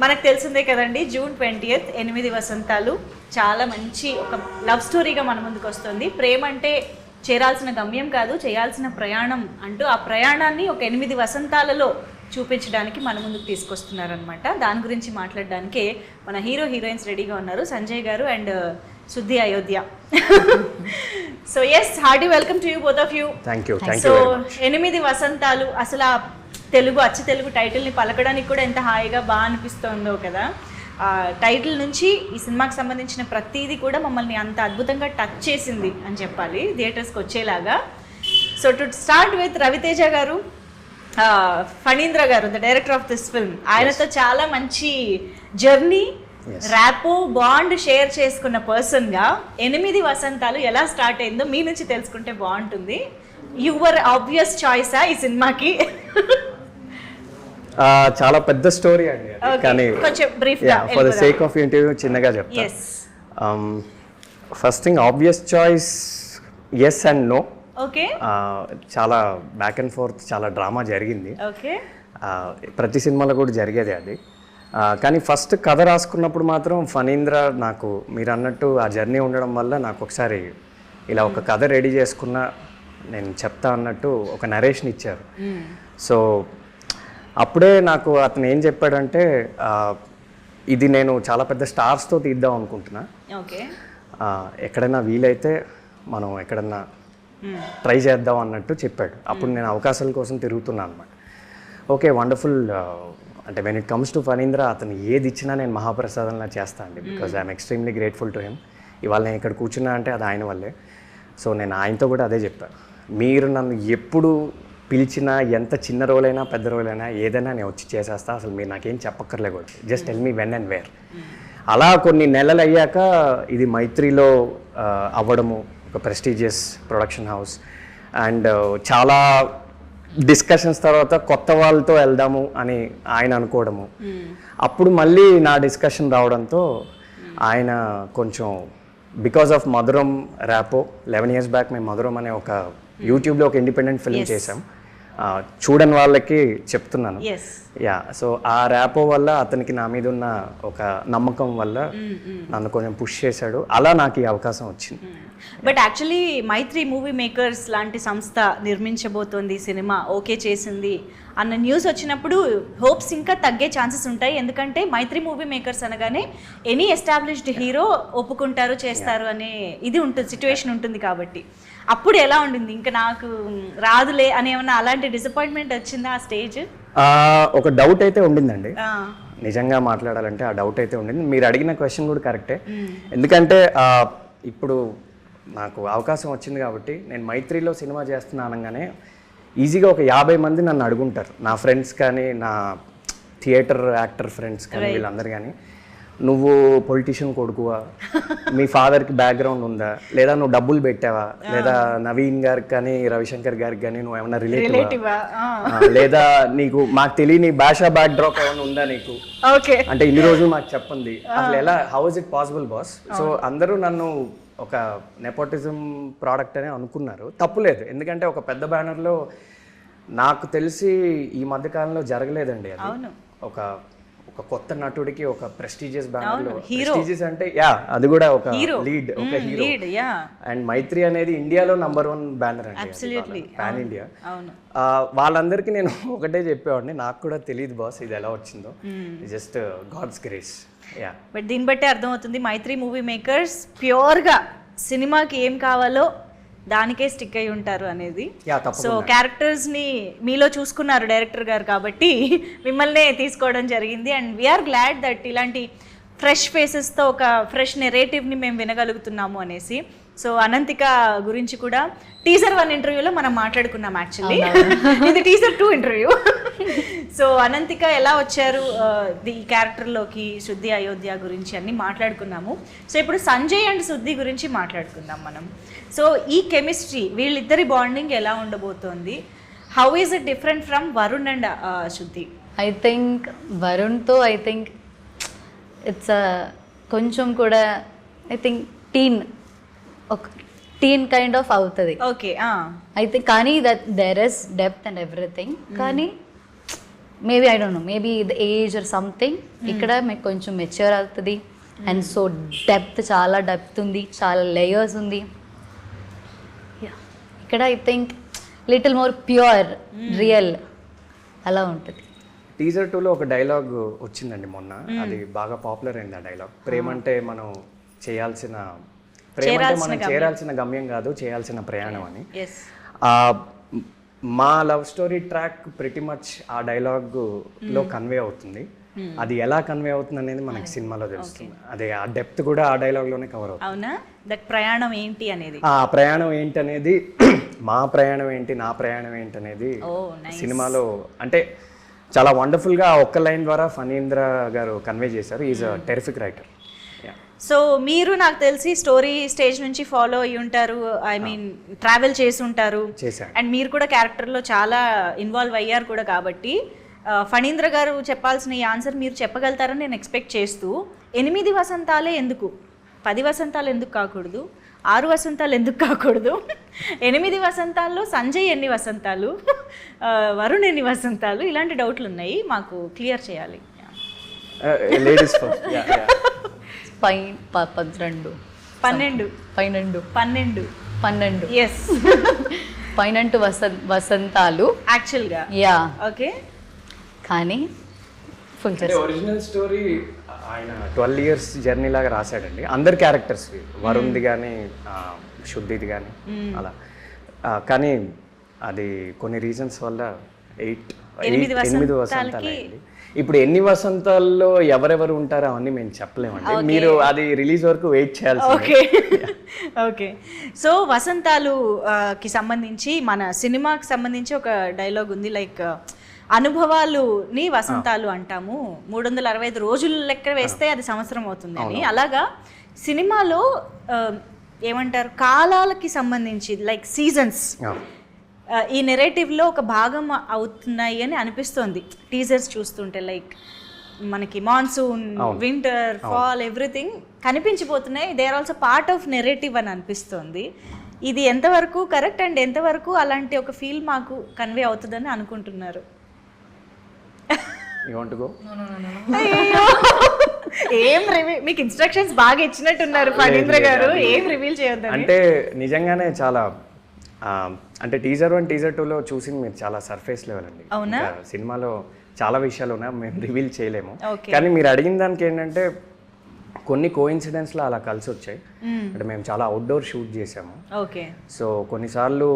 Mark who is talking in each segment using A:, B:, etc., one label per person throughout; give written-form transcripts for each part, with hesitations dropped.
A: మనకు తెలిసిందే కదండి, June 20th 8 వసంతాలు చాలా మంచి ఒక లవ్ స్టోరీగా మన ముందుకు వస్తుంది. ప్రేమ అంటే చేరాల్సిన గమ్యం కాదు, చేయాల్సిన ప్రయాణం అంటూ ఆ ప్రయాణాన్ని ఒక 8 వసంతాలలో చూపించడానికి మన ముందుకు తీసుకొస్తున్నారనమాట. దాని గురించి మాట్లాడడానికే మన హీరోయిన్స్ రెడీగా ఉన్నారు, Sanjay garu and Shuddhi Ayodhya. So yes, hearty welcome to you both of you.
B: Thank you.
A: So 8 Vasantalu, అసలు ఆ తెలుగు అచ్చ తెలుగు టైటిల్ని పలకడానికి కూడా ఎంత హాయిగా బాగా అనిపిస్తుందో కదా. టైటిల్ నుంచి ఈ సినిమాకి సంబంధించిన ప్రతిదీ కూడా మమ్మల్ని అంత అద్భుతంగా టచ్ చేసింది అని చెప్పాలి, థియేటర్స్కి వచ్చేలాగా. So to start with Raviteja garu, Phanindra garu, the director of this film, ఆయనతో చాలా మంచి జర్నీ, ర్యాపో, బాండ్ షేర్ చేసుకున్న పర్సన్గా 8 వసంతాలు ఎలా స్టార్ట్ అయిందో మీ నుంచి తెలుసుకుంటే బాగుంటుంది. యువర్ ఆబ్వియస్ చాయిసా ఈ సినిమాకి?
B: చాలా పెద్ద స్టోరీ అండి, కానీ
A: కొంచెం బ్రీఫ్గా
B: for the sake of interview చిన్నగా చెప్తా. First thing, obvious choice yes and no.
A: Okay,
B: చాలా బ్యాక్ అండ్ ఫోర్త్, చాలా డ్రామా జరిగింది.
A: ఓకే,
B: ప్రతి సినిమాలో కూడా జరిగేది అది. కానీ ఫస్ట్ కథ రాసుకున్నప్పుడు మాత్రం ఫణీంద్ర నాకు మీరు అన్నట్టు ఆ జర్నీ ఉండడం వల్ల నాకు ఒకసారి ఇలా ఒక కథ రెడీ చేసుకున్న నేను చెప్తా అన్నట్టు ఒక నరేషన్ ఇచ్చారు. సో అప్పుడే నాకు అతను ఏం చెప్పాడంటే, ఇది నేను చాలా పెద్ద స్టార్స్తో తీద్దాం అనుకుంటున్నా, ఎక్కడైనా వీలైతే మనం ఎక్కడన్నా ట్రై చేద్దాం అన్నట్టు చెప్పాడు. అప్పుడు నేను అవకాశాల కోసం తిరుగుతున్నాను అనమాట. Okay, wonderful. అంటే when it comes to Phanindra, అతను ఏది ఇచ్చినా నేను మహాప్రసాదంలా చేస్తాను అండి, because I'm extremely grateful to him. ఇవాళ నేను ఇక్కడ కూర్చున్నా అంటే అది ఆయన వల్లే. సో నేను ఆయనతో కూడా అదే చెప్పాను, మీరు నన్ను ఎప్పుడు పిలిచినా, ఎంత చిన్న రోలైనా పెద్ద రోలైనా ఏదైనా నేను వచ్చి చేసేస్తా, అసలు మీరు నాకేం చెప్పక్కర్లే కూడా, just tell me when and where. అలా కొన్ని నెలలు అయ్యాక ఇది మైత్రిలో అవ్వడము, ఒక ప్రెస్టీజియస్ ప్రొడక్షన్ హౌస్, అండ్ చాలా డిస్కషన్స్ తర్వాత కొత్త వాళ్ళతో వెళ్దాము అని ఆయన అనుకోవడము. అప్పుడు మళ్ళీ నా డిస్కషన్ రావడంతో ఆయన కొంచెం బికాస్ ఆఫ్ మధురం ర్యాపో, 11 years బ్యాక్ మేము మధురం అనే ఒక యూట్యూబ్లో ఒక ఇండిపెండెంట్ ఫిల్మ్ చేసాం. చూడని వాళ్ళకి చెప్తున్నాను. యా, సో ఆ ర్యాపో వల్ల అతనికి నా మీద ఉన్న ఒక నమ్మకం వల్ల నన్ను కొంచెం పుష్ చేశాడు. అలా నాకు ఈ అవకాశం వచ్చింది.
A: But actually Mythri Movie Makers లాంటి సంస్థ నిర్మించబోతోంది సినిమా, ఓకే చేసింది అన్న న్యూస్ వచ్చినప్పుడు హోప్స్ ఇంకా తగ్గే ఛాన్సెస్ ఉంటాయి. ఎందుకంటే మైత్రి మూవీ మేకర్స్ అనగానే ఎనీ ఎస్టాబ్లిష్డ్ హీరో ఒప్పుకుంటారు, చేస్తారు అనే ఇది ఉంటుంది, సిచ్యువేషన్ ఉంటుంది. కాబట్టి అప్పుడు ఎలా ఉండింది? ఇంకా నాకు రాదులే అని ఏమన్నా అలాంటి డిసప్పాయింట్మెంట్ వచ్చిందా ఆ స్టేజ్?
B: ఒక డౌట్ అయితే ఉండిందండి, నిజంగా మాట్లాడాలంటే ఆ డౌట్ అయితే ఉండింది. మీరు అడిగిన క్వశ్చన్ కూడా కరెక్టే. ఎందుకంటే ఇప్పుడు నాకు అవకాశం వచ్చింది కాబట్టి నేను మైత్రిలో సినిమా చేస్తున్నా అనగానే ఈజీగా ఒక 50 మంది నన్ను అడుగుంటారు, నా ఫ్రెండ్స్ కానీ, నా థియేటర్ యాక్టర్ ఫ్రెండ్స్ కానీ, వీళ్ళందరూ కానీ, నువ్వు పొలిటీషియన్ కొడుకువా, మీ ఫాదర్కి బ్యాక్గ్రౌండ్ ఉందా, లేదా నువ్వు డబ్బులు పెట్టావా, లేదా నవీన్ గారికి కానీ రవిశంకర్ గారికి కానీ నువ్వు ఏమన్నా రిలేటివా, లేదా నీకు మాకు తెలియని భాషా బ్యాక్ డ్రాప్ ఏమైనా ఉందా నీకు, అంటే ఇన్ని రోజులు మాకు చెప్పండి, అసలు ఎలా, how is it possible boss? So అందరూ నన్ను ఒక నెపోటిజం ప్రోడక్ట్ అని అనుకున్నారు. తప్పులేదు, ఎందుకంటే ఒక పెద్ద బ్యానర్లో నాకు తెలిసి ఈ మధ్యకాలంలో జరగలేదండి అది. ఒక కొత్త నటుడికి ఒక ప్రెస్టీజియస్ బ్యానర్లో, ప్రెస్టీజియస్ అంటే అది కూడా ఒక లీడ్, ఒక హీరో. అండ్ మైత్రి అనేది ఇండియాలో #1 బ్యానర్ అండి, పాన్ ఇండియా. వాళ్ళందరికీ నేను ఒకటే చెప్పేవాడిని, నాకు కూడా తెలియదు బాస్ ఇది ఎలా వచ్చిందో, జస్ట్ గాడ్స్ గ్రేస్.
A: బట్ దీన్ని బట్టే అర్థమవుతుంది మైత్రి మూవీ మేకర్స్ ప్యూర్గా సినిమాకి ఏం కావాలో దానికే స్టిక్ అయి ఉంటారు అనేది. సో క్యారెక్టర్స్ని మీలో చూసుకున్నారు డైరెక్టర్ గారు కాబట్టి మిమ్మల్నే తీసుకోవడం జరిగింది. అండ్ వీఆర్ గ్లాడ్ దట్ ఇలాంటి ఫ్రెష్ ఫేసెస్తో ఒక ఫ్రెష్ నెరేటివ్ని మేము వినగలుగుతున్నాము అనేసి. సో అనంతిక గురించి కూడా టీజర్ 1 ఇంటర్వ్యూలో మనం మాట్లాడుకున్నాం. యాక్చువల్లీ ఇది టీజర్ 2 ఇంటర్వ్యూ. సో అనంతిక ఎలా వచ్చారు ఈ క్యారెక్టర్లోకి, శుద్ధి అయోధ్య గురించి అన్ని మాట్లాడుకున్నాము. సో ఇప్పుడు సంజయ్ అండ్ శుద్ధి గురించి మాట్లాడుకుందాం మనం. సో ఈ కెమిస్ట్రీ, వీళ్ళిద్దరి బాండింగ్ ఎలా ఉండబోతోంది? How is it different from Varun and Shuddhi?
C: I think వరుణ్తో ఇట్స్ కొంచెం కూడా I think teen kind of అవుతుంది.
A: ఓకే,
C: అయితే కానీ that there is depth and everything. కానీ maybe I don't know, maybe the age or something. ఇక్కడ మీకు కొంచెం మెచ్యూర్ అవుతుంది. అండ్ సో డెప్త్, చాలా డెప్త్ ఉంది, చాలా లేయర్స్ ఉంది. ఇక్కడ I think little more pure, real అలా ఉంటుంది.
B: టీజర్ 2లో ఒక డైలాగ్ వచ్చిందండి మొన్న, అది బాగా పాపులర్ అయింది. ఆ డైలాగ్, ప్రేమంటే మనం చేయాల్సిన చేరాల్సిన గమ్యం కాదు, చేయాల్సిన ప్రయాణం అని. మా love story track pretty much ఆ డైలాగ్ లో కన్వే అవుతుంది. అది ఎలా కన్వే అవుతుంది అనేది మనకి సినిమాలో తెలుస్తుంది. అదే ఆ డెప్త్ కూడా ఆ డైలాగ్ లోనే కవర్ అవుతుంది.
A: అవునా? దట్ ప్రయాణం ఏంటి అనేది,
B: ఆ ప్రయాణం ఏంటి అనేది, మా ప్రయాణం ఏంటి, నా ప్రయాణం ఏంటి అనేది సినిమాలో అంటే చాలా వండర్ఫుల్ గా ఒక్క లైన్ ద్వారా ఫణీంద్ర గారు కన్వే చేశారు. Is a terrific writer.
A: So మీరు నాకు తెలిసి స్టోరీ స్టేజ్ నుంచి ఫాలో అయ్యి ఉంటారు, ఐ మీన్ ట్రావెల్ చేసి ఉంటారు, అండ్ మీరు కూడా క్యారెక్టర్లో చాలా ఇన్వాల్వ్ అయ్యారు కూడా. కాబట్టి ఫణీంద్ర గారు చెప్పాల్సిన ఈ ఆన్సర్ మీరు చెప్పగలుగుతారని నేను ఎక్స్పెక్ట్ చేస్తూ, 8 వసంతాలే ఎందుకు, 10 వసంతాలు ఎందుకు కాకూడదు, 6 వసంతాలు ఎందుకు కాకూడదు, 8 వసంతాల్లో సంజయ్ ఎన్ని వసంతాలు, వరుణ్ ఎన్ని వసంతాలు, ఇలాంటి డౌట్లు ఉన్నాయి, మాకు క్లియర్ చేయాలి.
B: Ladies first.
A: 12 ఎస్
C: 12 వసంతాలు
A: యాక్చువల్గా.
C: Yeah,
A: okay.
C: కానీ ఫుల్
B: ఒరిజినల్ స్టోరీ ఆయన 12 years జర్నీ లాగా రాశాడండి. అందరి క్యారెక్టర్స్, వరుణ్ది కానీ శుద్ధిది కానీ అలా. కానీ అది కొన్ని రీజన్స్ వల్ల 8 వసంతాలు అయింది. ఇప్పుడు ఎన్ని వసంతాల్లో ఎవరెవరు ఉంటారో అవన్నీ మేము చెప్పలేమండి. మీరు అది రిలీజ్ వరకు వెయిట్ చేయాలి.
A: Okay okay. సో వసంతాలు కి సంబంధించి మన సినిమాకి సంబంధించి ఒక డైలాగ్ ఉంది, లైక్ అనుభవాలుని వసంతాలు అంటాము, 365 రోజులు లెక్క వేస్తే అది సంవత్సరం అవుతుంది అని. అలాగా సినిమాలో ఏమంటారు, కాలాలకి సంబంధించి లైక్ సీజన్స్ ఈ నెరేటివ్లో ఒక భాగం అవుతున్నాయి అని అనిపిస్తుంది టీజర్స్ చూస్తుంటే. లైక్ మనకి మాన్సూన్, వింటర్, ఫాల్, ఎవ్రీథింగ్ కనిపించిపోతున్నాయి. They are also part of narrative అని అనిపిస్తుంది. ఇది ఎంతవరకు కరెక్ట్ అండ్ ఎంతవరకు అలాంటి ఒక ఫీల్ మాకు కన్వే అవుతుందని అనుకుంటున్నారు? ఏం మీకు ఇన్స్ట్రక్షన్స్ బాగా ఇచ్చినట్టున్నారు ఫణీంద్ర గారు, ఏం రివీల్ చేయొద్దు
B: అంటే. నిజంగానే చాలా అంటే టీజర్ 1, టీజర్ 2లో చూసింది మీరు చాలా సర్ఫేస్ లెవెల్ అండి. సినిమాలో చాలా విషయాలు ఉన్నాయి, మేము రివీల్ చేయలేము. కానీ మీరు అడిగిన దానికి ఏంటంటే కొన్ని కోఇన్సిడెంట్స్లో అలా కలిసి వచ్చాయి. అంటే మేము చాలా అవుట్డోర్ షూట్ చేసాము. సో కొన్నిసార్లు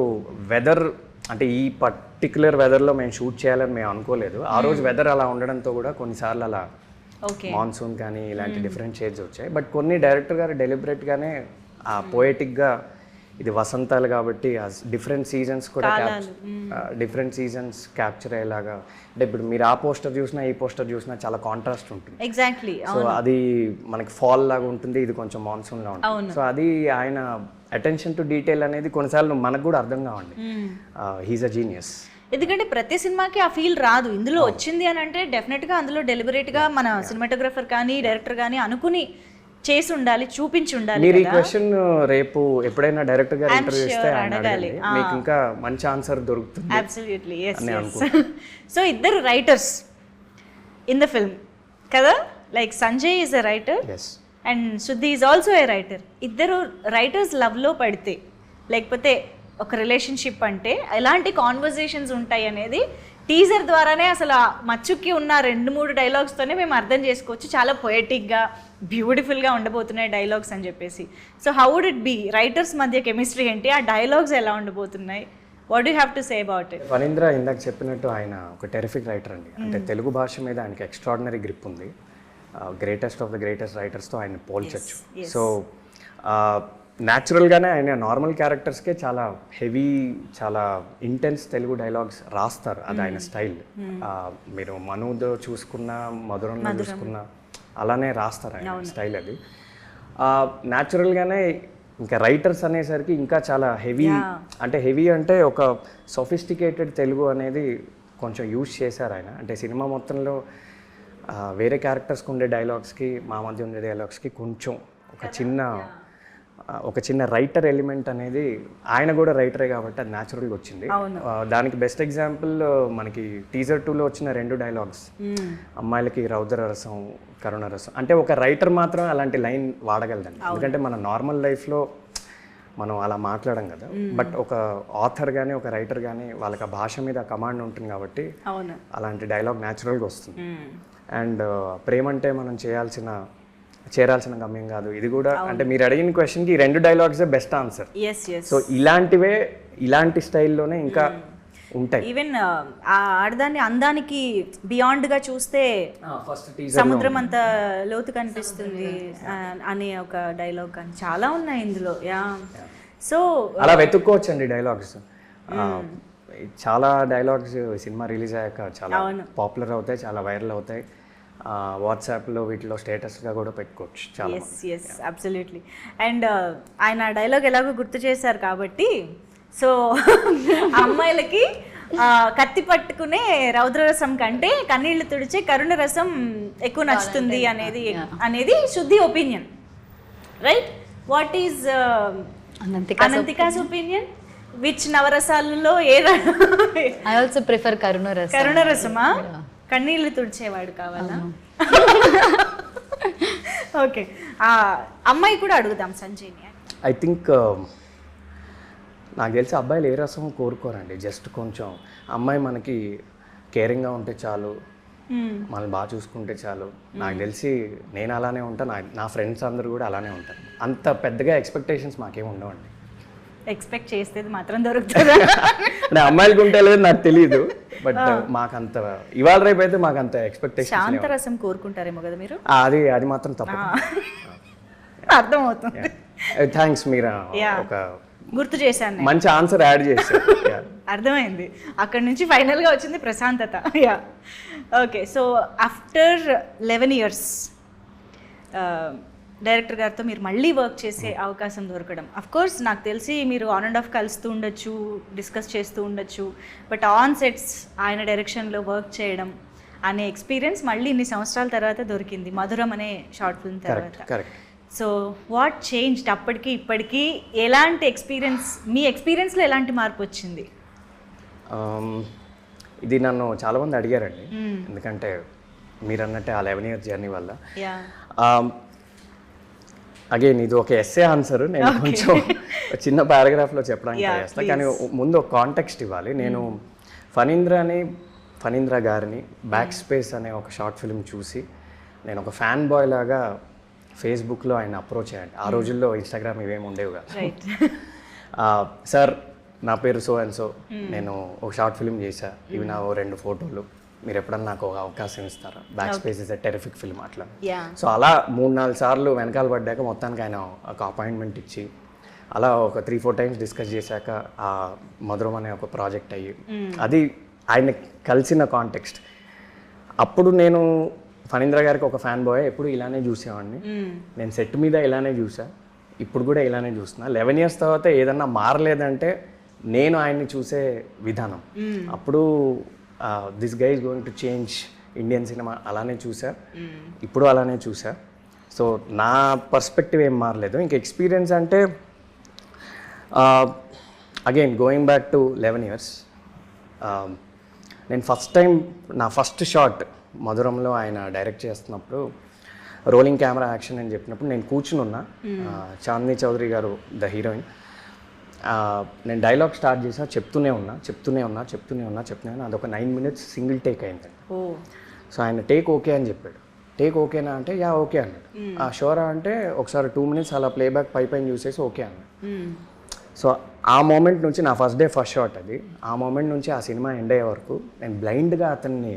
B: వెదర్, అంటే ఈ పర్టికులర్ వెదర్లో మేము షూట్ చేయాలని మేము అనుకోలేదు. ఆ రోజు వెదర్ అలా ఉండడంతో కూడా కొన్నిసార్లు అలా మాన్సూన్ కానీ ఇలాంటి డిఫరెంట్ షేడ్స్ వచ్చాయి. బట్ కొన్ని డైరెక్టర్ గారు డెలిబరేట్గానే ఆ పోయటిక్గా ఇది వసంతాలు కాబట్టి డిఫరెంట్ సీజన్స్ కూడా డిఫరెంట్ సీజన్స్ క్యాప్చర్ అయ్యేలాగా. అంటే ఇప్పుడు మీరు ఆ పోస్టర్ చూసినా ఈ పోస్టర్ చూసినా చాలా కాంట్రాస్ట్ ఉంటుంది.
A: ఎగ్జాక్ట్లీ.
B: సో అది మనకి ఫాల్ లాగా ఉంటుంది, ఇది కొంచెం మాన్సూన్ లా ఉంటుంది. సో అది ఆయన అటెన్షన్ టు డీటెయిల్ అనేది కొన్నిసార్లు మనకు కూడా అర్థం కావండి. He's a genius.
A: ఎందుకంటే ప్రతి సినిమాకి ఆ ఫీల్ రాదు. ఇందులో వచ్చింది అని అంటే డెఫినెట్గా అందులో డెలిబరేట్గా మన సినిమాటోగ్రఫర్ కానీ డైరెక్టర్ కానీ అనుకుని చేసి ఉండాలి, చూపించి ఉండాలి.
B: మీరు ఈ క్వశ్చన్ రేపు ఎప్పుడైనా డైరెక్టర్ గారు ఇంటర్వ్యూ చేస్తే అడగాలి, మీకు ఇంకా మంచి ఆన్సర్ దొరుకుతుంది.
A: Absolutely yes. సో ఇద్దరు రైటర్స్ ఇన్ ద ఫిల్మ్ కదా, like Sanjay is a writer and శుద్ధి ఈజ్ ఆల్సో ఏ రైటర్. ఇద్దరు రైటర్స్ లవ్లో పడితే, లేకపోతే ఒక రిలేషన్షిప్ అంటే ఎలాంటి కాన్వర్జేషన్స్ ఉంటాయి అనేది టీజర్ ద్వారానే అసలు మచ్చుకి ఉన్న 2-3 డైలాగ్స్తోనే మేము అర్థం చేసుకోవచ్చు. చాలా పొయటిక్గా, బ్యూటిఫుల్గా ఉండబోతున్నాయి డైలాగ్స్ అని చెప్పేసి. So how would it be, writers మధ్య కెమిస్ట్రీ ఏంటి, ఆ డైలాగ్స్ ఎలా ఉండబోతున్నాయి, what do have to say about it?
B: Phanindra ఇందాక చెప్పినట్టు ఆయన ఒక టెరిఫిక్ రైటర్ అండి. అంటే తెలుగు భాష మీద ఆయనకి ఎక్స్ట్రాడినరీ గ్రిప్ ఉంది. గ్రేటెస్ట్ ఆఫ్ ద గ్రేటెస్ట్ రైటర్స్తో ఆయన పోల్చొచ్చు. సో న్యాచురల్గానే ఆయన నార్మల్ క్యారెక్టర్స్కే చాలా హెవీ, చాలా ఇంటెన్స్ తెలుగు డైలాగ్స్ రాస్తారు. అది ఆయన స్టైల్. మీరు మనుదో చూసుకున్నా, మధురంలో చూసుకున్నా అలానే రాస్తారు ఆయన స్టైల్. అది న్యాచురల్గానే. ఇంకా రైటర్స్ అనేసరికి ఇంకా చాలా హెవీ, అంటే హెవీ అంటే ఒక సొఫిస్టికేటెడ్ తెలుగు అనేది కొంచెం యూజ్ చేశారు ఆయన. అంటే సినిమా మొత్తంలో వేరే క్యారెక్టర్స్కి ఉండే డైలాగ్స్కి మా మధ్య ఉండే డైలాగ్స్కి కొంచెం ఒక చిన్న ఒక చిన్న రైటర్ ఎలిమెంట్ అనేది, ఆయన కూడా రైటరే కాబట్టి అది న్యాచురల్గా వచ్చింది. దానికి బెస్ట్ ఎగ్జాంపుల్ మనకి టీజర్ 2లో వచ్చిన 2 డైలాగ్స్, అమ్మాయిలకి రౌద్ర రసం కరుణ రసం. అంటే ఒక రైటర్ మాత్రం అలాంటి లైన్ వాడగలదండి, ఎందుకంటే మన నార్మల్ లైఫ్లో మనం అలా మాట్లాడడం కదా. బట్ ఒక ఆథర్ కానీ ఒక రైటర్ కానీ వాళ్ళకి ఆ భాష మీద కమాండ్ ఉంటుంది కాబట్టి అలాంటి డైలాగ్ న్యాచురల్గా వస్తుంది. అండ్ ప్రేమ అంటే మనం చేరాల్సిన గమ్యం కాదు, ఇది కూడా అంటే మీరు అడిగిన క్వశ్చన్కి 2 డైలాగ్సే బెస్ట్ ఆన్సర్. సో ఇలాంటి స్టైల్లోనే ఇంకా ఉంటాయి.
A: ఈవెన్ ఆ ఆడదాన్ని అందానికి బియాండ్ గా చూస్తే సముద్రం అంత లోతు కనిపిస్తుంది అనే ఒక డైలాగ్ కానీ చాలా ఉన్నాయి ఇందులో. సో
B: అలా వెతుక్కోవచ్చండి డైలాగ్స్. చాలా డైలాగ్స్ సినిమా రిలీజ్ అయ్యాక చాలా పాపులర్ అవుతాయి, చాలా వైరల్ అవుతాయి. వాట్సాప్లో వీటిలో స్టేటస్గా కూడా పెట్టుకోవచ్చు చాలా.
A: Yes absolutely. అండ్ ఆయన డైలాగ్ ఎలాగో గుర్తు చేశారు కాబట్టి, సో అమ్మాయిలకి కత్తి పట్టుకునే రౌద్రరసం కంటే కన్నీళ్లు తుడిచే కరుణ రసం ఎక్కువ నచ్చుతుంది అనేది Shuddhi opinion, right? What is Ananthika's opinion? Which నవరసాలలో
C: I also prefer కరుణ
A: రసమా? కన్నీళ్లు తుడిచేవాడు కావాలా? ఓకే, అమ్మాయి కూడా అడుగుదాం సంజయ్ని.
B: ఐ థింక్ నాకు తెలిసి అబ్బాయిలు ఏ రసం కోరుకోరండి, జస్ట్ కొంచెం అమ్మాయి మనకి కేరింగ్గా ఉంటే చాలు, మనల్ని బాగా చూసుకుంటే చాలు. నాకు తెలిసి నేను అలానే ఉంటాను, నా ఫ్రెండ్స్ అందరూ కూడా అలానే ఉంటారు. అంత పెద్దగా ఎక్స్పెక్టేషన్స్ మాకేం ఉండవండి.
A: ఎక్స్పెక్ట్ చేస్తే మాత్రం దొరుకుతుందా?
B: అంటే అమ్మాయిలకు ఉంటే లేదు నాకు తెలియదు, బట్ మాకంత ఇవాళ రేపు అయితే మాకంత ఎక్స్పెక్టేషన్.
A: శాంతరసం కోరుకుంటారేమో కదా మీరు?
B: అది మాత్రం తప్ప.
A: అర్థమవుతుంది.
B: థ్యాంక్స్, మీరు ఒక
A: గుర్తు చేశాను,
B: మంచి ఆన్సర్ యాడ్ చేశారు.
A: అర్థమైంది. అక్కడ నుంచి ఫైనల్గా వచ్చింది ప్రశాంతత. Okay, so after 11 years director గారితో మీరు మళ్ళీ వర్క్ చేసే అవకాశం దొరకడం, అఫ్ కోర్స్ నాకు తెలిసి మీరు ఆన్ అండ్ ఆఫ్ కలుస్తూ ఉండొచ్చు, డిస్కస్ చేస్తూ ఉండొచ్చు, బట్ ఆన్ సెట్స్ ఆయన డైరెక్షన్లో వర్క్ చేయడం అనే ఎక్స్పీరియన్స్ మళ్ళీ ఇన్ని సంవత్సరాల తర్వాత దొరికింది మధురం అనే షార్ట్ ఫిల్మ్ తర్వాత. సో వాట్ చేంజ్డ్ అప్పటికి ఇప్పటికీ? ఎలాంటి ఎక్స్పీరియన్స్, మీ ఎక్స్పీరియన్స్లో ఎలాంటి మార్పు వచ్చింది?
B: ఇది నన్ను చాలామంది అడిగారండి, ఎందుకంటే మీరు అన్నట్టే ఆ 11 years జర్నీ వల్ల. అగైన్ ఇది ఒక ఎస్సే ఆన్సర్, నేను కొంచెం చిన్న పారాగ్రాఫ్లో చెప్పడానికి ట్రై చేస్తాను, కానీ ముందు ఒక కాంటెక్స్ట్ ఇవ్వాలి. నేను ఫణీంద్ర గారిని బ్యాక్ స్పేస్ అనే ఒక షార్ట్ ఫిల్మ్ చూసి నేను ఒక ఫ్యాన్ బాయ్ లాగా ఫేస్బుక్లో ఆయన అప్రోచ్ అయ్యాను. ఆ రోజుల్లో ఇన్స్టాగ్రామ్ ఇవేమి ఉండేవి కాదు. సార్, నా పేరు సో అండ్ సో, నేను ఒక షార్ట్ ఫిల్మ్ చేశా, ఇవి నా 2 photos, మీరు ఎప్పుడన్నా నాకు ఒక అవకాశం ఇస్తారా? Back space is a terrific film అట్లా. సో అలా 3-4 సార్లు వెనకాల పడ్డాక మొత్తానికి ఆయన ఒక అపాయింట్మెంట్ ఇచ్చి అలా ఒక 3-4 times డిస్కస్ చేశాక ఆ మధురం అనే ఒక ప్రాజెక్ట్ అయ్యి, అది ఆయన కలిసిన కాంటెక్స్ట్. అప్పుడు నేను ఫణీంద్ర గారికి ఒక ఫ్యాన్ బాయ్, ఎప్పుడు ఇలానే చూసేవాడిని. నేను సెట్ మీద ఇలానే చూసా, ఇప్పుడు కూడా ఇలానే చూస్తున్నా. 11 years తర్వాత ఏదన్నా మారలేదంటే నేను ఆయన్ని చూసే విధానం. అప్పుడు this guy is going to change Indian cinema అలానే చూసా, ఇప్పుడు అలానే చూసా. సో నా పర్స్పెక్టివ్ ఏం మారలేదు. ఇంకా ఎక్స్పీరియన్స్ అంటే again going back to 11 years, నేను ఫస్ట్ టైం నా ఫస్ట్ షాట్ మధురంలో ఆయన డైరెక్ట్ చేస్తున్నప్పుడు రోలింగ్ కెమెరా యాక్షన్ అని చెప్పినప్పుడు నేను కూర్చుని ఉన్నా. చాందిని చౌదరి గారు ద హీరోయిన్, నేను డైలాగ్ స్టార్ట్ చేసా, చెప్తూనే ఉన్నా. అదొక 9 minutes సింగిల్ టేక్ అయిందండి. సో ఆయన టేక్ ఓకే అని చెప్పాడు. టేక్ ఓకేనా అంటే యా ఓకే అన్నాడు. షోరా అంటే ఒకసారి 2 minutes అలా ప్లేబ్యాక్ పైన చూసేసి ఓకే అన్నాడు. సో ఆ మూమెంట్ నుంచి నా ఫస్ట్ షాట్ అది. ఆ మూమెంట్ నుంచి ఆ సినిమా ఎండ్ అయ్యే వరకు నేను బ్లైండ్గా అతన్ని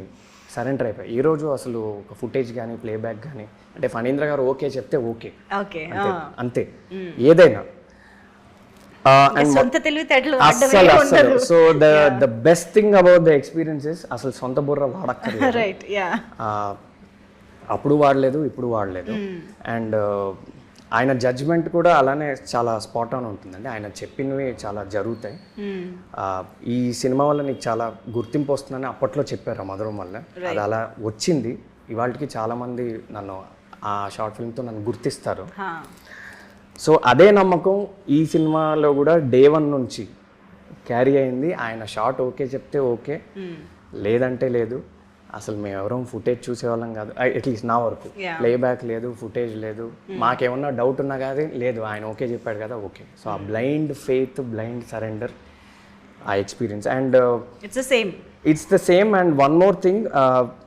B: సరెండర్ అయిపోయి. ఈరోజు అసలు ఒక ఫుటేజ్ కానీ ప్లేబ్యాక్ కానీ అంటే ఫణీంద్ర గారు ఓకే చెప్తే ఓకే, అంతే ఏదైనా. అసలు so the best thing about the experiences, అసలు సొంత బుర్ర వాడక్కర్లేదు. అప్పుడు వాడలేదు, ఇప్పుడు వాడలేదు. అండ్ ఆయన జడ్జ్మెంట్ కూడా అలానే చాలా స్పాట్ ఆన్ ఉంటుందండి. ఆయన చెప్పినవి చాలా జరుగుతాయి. ఈ సినిమా వల్ల నీకు చాలా గుర్తింపు వస్తుందని అప్పట్లో చెప్పారు ఆ మధురం వల్ల. అది అలా వచ్చింది. ఇవాళకి చాలామంది నన్ను ఆ షార్ట్ ఫిల్మ్తో నన్ను గుర్తిస్తారు. సో అదే నమ్మకం ఈ సినిమాలో కూడా డే 1 నుంచి క్యారీ అయింది. ఆయన షార్ట్ ఓకే చెప్తే ఓకే, లేదంటే లేదు. అసలు మేము ఎవరం ఫుటేజ్ చూసేవాళ్ళం కాదు, అట్లీస్ట్ నా వరకు. ప్లేబ్యాక్ లేదు, ఫుటేజ్ లేదు, మాకేమన్నా డౌట్ ఉన్నా కానీ లేదు, ఆయన ఓకే చెప్పాడు కదా ఓకే. సో ఆ బ్లైండ్ ఫెయిత్, బ్లైండ్ సరెండర్, ఆ experience. And it's the same. And one more thing,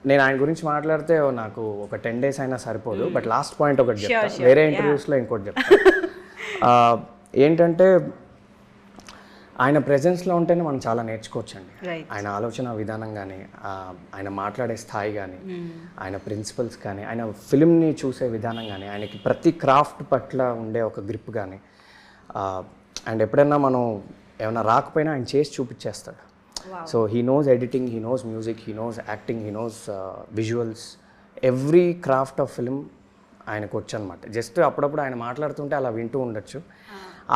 B: నేను ఆయన గురించి మాట్లాడితే నాకు ఒక 10 days అయినా సరిపోదు, బట్ లాస్ట్ పాయింట్ ఒకటి చెప్తాను, వేరే ఇంటర్వ్యూస్లో ఇంకోటి చెప్తాను. ఏంటంటే ఆయన ప్రెజెన్స్లో ఉంటేనే మనం చాలా నేర్చుకోవచ్చండి. ఆయన ఆలోచన విధానం కానీ, ఆయన మాట్లాడే స్థాయి కానీ, ఆయన ప్రిన్సిపల్స్ కానీ, ఆయన ఫిల్మ్ని చూసే విధానం కానీ, ఆయనకి ప్రతి క్రాఫ్ట్ పట్ల ఉండే ఒక గ్రిప్ కానీ. అండ్ ఎప్పుడైనా మనం ఏమైనా రాకపోయినా ఆయన చేసి చూపించేస్తాడు. So he knows editing, he knows music, he knows acting, he knows visuals, every craft of film ఆయనకు వచ్చు అనమాట. జస్ట్ అప్పుడప్పుడు ఆయన మాట్లాడుతుంటే అలా వింటూ ఉండొచ్చు.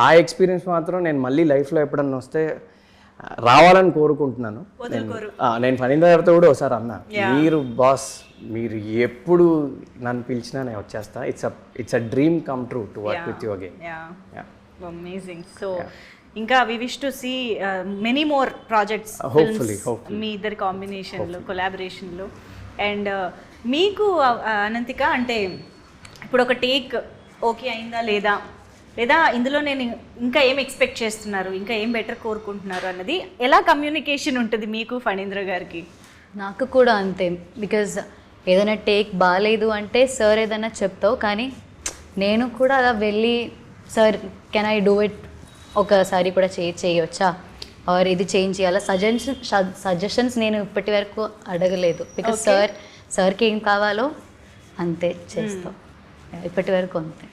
B: ఆ ఎక్స్పీరియన్స్ మాత్రం నేను మళ్ళీ లైఫ్లో ఎప్పుడన్నా వస్తే రావాలని కోరుకుంటున్నాను. నేను ఫణీంద్ర గారితో కూడా ఒకసారి అన్నా, మీరు బాస్, మీరు ఎప్పుడు నన్ను పిలిచినా నేను వచ్చేస్తా. It's a dream come true to work with you again.
A: Amazing. So ఇంకా we wish to see many more projects మీ ఇద్దరి కాంబినేషన్లో, కొలాబరేషన్లో. అండ్ మీకు అనంతిక, అంటే ఇప్పుడు ఒక టేక్ ఓకే అయిందా లేదా, లేదా ఇందులో నేను ఇంకా ఏం ఎక్స్పెక్ట్ చేస్తున్నారు, ఇంకా ఏం బెటర్ కోరుకుంటున్నారు అన్నది ఎలా కమ్యూనికేషన్ ఉంటుంది మీకు ఫణీంద్ర గారికి?
C: నాకు కూడా అంతే. బికాజ్ ఏదైనా టేక్ బాగాలేదు అంటే సార్ ఏదైనా చెప్తావు, కానీ నేను కూడా అలా వెళ్ళి sir can I do it, ఒకసారి కూడా చేయొచ్చా, ఆర్ ఇది చేంజ్ చేయాలా, సజెషన్స్ నేను ఇప్పటి వరకు అడగలేదు. బికాజ్ సార్కి ఏం కావాలో అంతే చేస్తాం ఇప్పటి వరకు అంతే.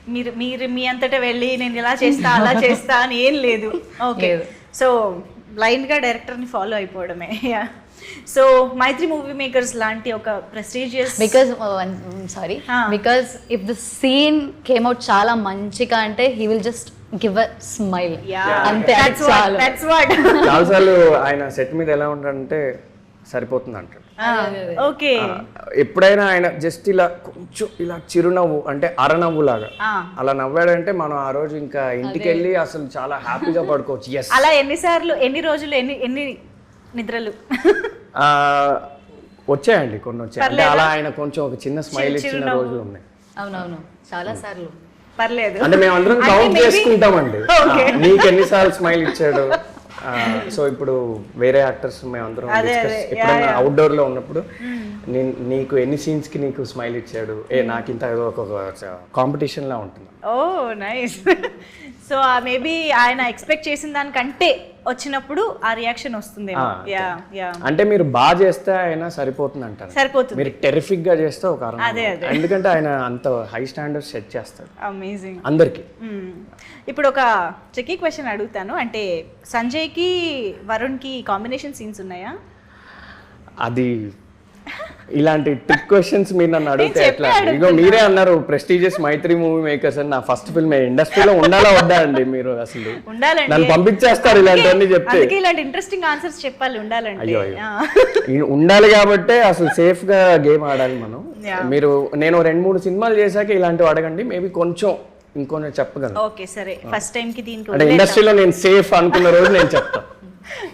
A: మీరు మీ అంతటా వెళ్ళి నేను ఇలా చేస్తా అలా చేస్తా అని ఏం లేదు. ఓకే, సో బ్లైండ్గా డైరెక్టర్ని ఫాలో అయిపోవడమే. సో మైత్రి మూవీ మేకర్స్ లాంటి ఒక prestigious,
C: because if the scene came out చాలా మంచిగా అంటే he will just give a smile, అంతే.
B: చాలాసార్లు ఆయన సెట్ మీద ఎలా ఉంటాడంటే సరిపోతుంది అంటాడు.
A: ఓకే,
B: ఎప్పుడైనా ఆయన జస్ట్ ఇలా కొంచెం ఇలా చిరునవ్వు, అంటే అరనవ్వు లాగా అలా నవ్వాడంటే మనం ఆ రోజు ఇంకా ఇంటికి వెళ్ళి అసలు చాలా హ్యాపీగా పడుకోవచ్చు. ఎస్,
A: అలా ఎన్నిసార్లు, ఎన్ని రోజులు, ఎన్ని నిద్రలు
B: వచ్చాయండి, కొన్ని వచ్చాయి. అంటే అలా ఆయన కొంచెం ఒక చిన్న స్మైల్ ఇచ్చిన రోజులు ఉన్నాయి.
C: అవునవును, చాలా సార్లు.
A: పర్లేదు,
B: అంటే మేము అందరం కౌంట్ చేసుకుంటామండి, నీకు ఎన్నిసార్లు స్మైల్ ఇచ్చాడు. సో ఇప్పుడు వేరే యాక్టర్స్ మేమందరం ఎప్పుడైనా అవుట్డోర్ లో ఉన్నప్పుడు నీకు ఎన్ని సీన్స్ కి నీకు స్మైల్ ఇచ్చాడు, నాకు ఇంత ఒక కాంపిటీషన్ లా ఉంటుంది.
A: ఓ నైస్. సో మేబీ ఆయన ఎక్స్పెక్ట్ చేసిన దానికంటే వచ్చినప్పుడు ఆ రియాక్షన్ వస్తుంది.
B: అంటే మీరు బాగా చేస్తే ఆయన సరిపోతుంది అంటారు,
A: సరిపోతుంది.
B: మీరు టెరిఫిక్ గా చేస్తే ఒక ఎందుకంటే ఆయన అంత హై స్టాండర్డ్స్ సెట్ చేస్తాడు.
A: అమేజింగ్
B: అందరికి.
A: ఇప్పుడు ఒక ట్రికీ క్వశ్చన్ అడుగుతాను, అంటే సంజయ్కి వరుణ్కి కాంబినేషన్ సీన్స్ ఉన్నాయా?
B: అది ఇలాంటి ట్రిక్ క్వశ్చన్స్ మీరు నన్ను అడిగితే ఎట్లా? ఇగో మీరే అన్నారు ప్రెస్టీజియస్ మైత్రి మూవీ మేకర్స్ అని. నా ఫస్ట్ ఫిల్మ్ ఇండస్ట్రీలో ఉండాలా వద్దా అండి? మీరు అసలు నన్ను పంపించేస్తారు ఇలాంటివన్నీ చెప్తే.
A: ఇలాంటి ఇంట్రెస్టింగ్ ఆన్సర్స్ చెప్పాలి, ఉండాలండి.
B: అయ్యో ఉండాలి కాబట్టి అసలు సేఫ్ గా గేమ్ ఆడాలి మనం. మీరు నేను 2-3 సినిమాలు చేశాక ఇలాంటివి అడగండి, మేబీ కొంచెం ఇంకొన్ని చెప్పగలను.
A: ఓకే సరే, ఫస్ట్ టైం కి దీనికి
B: అంటే ఇండస్ట్రీలో నేను సేఫ్ అనుకున్న రోజు నేను చెప్తాను.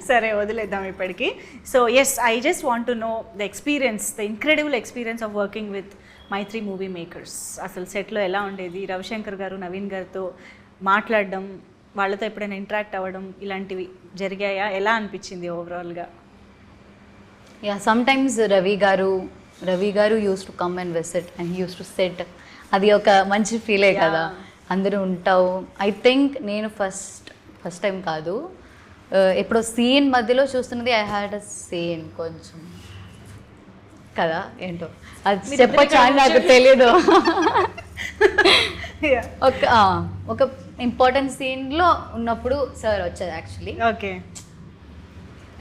A: సరే వదిలేద్దాం ఇప్పటికి. So yes, I just want to know the experience, the incredible experience of working with Mythri Movie Makers. అసలు సెట్లో ఎలా ఉండేది, రవిశంకర్ గారు నవీన్ గారితో మాట్లాడడం, వాళ్ళతో ఎప్పుడైనా ఇంటరాక్ట్ అవ్వడం, ఇలాంటివి జరిగాయా? ఎలా అనిపించింది ఓవరాల్గా?
C: యా, సమ్టైమ్స్ రవి గారు use to come and visit and use to set. అది ఒక మంచి ఫీలే కదా, అందరూ ఉంటావు. ఐ థింక్ నేను ఫస్ట్ టైం కాదు, ఎప్పుడో సీన్ మధ్యలో చూస్తున్నది. ఐ హ్యాడ్ అ సీన్ కొంచెం కదా, ఏంటో అది చెప్పొచ్చు అని నాకు తెలియదు. ఒక ఇంపార్టెంట్ సీన్లో ఉన్నప్పుడు సార్ వచ్చారు యాక్చువల్లీ.
A: ఓకే,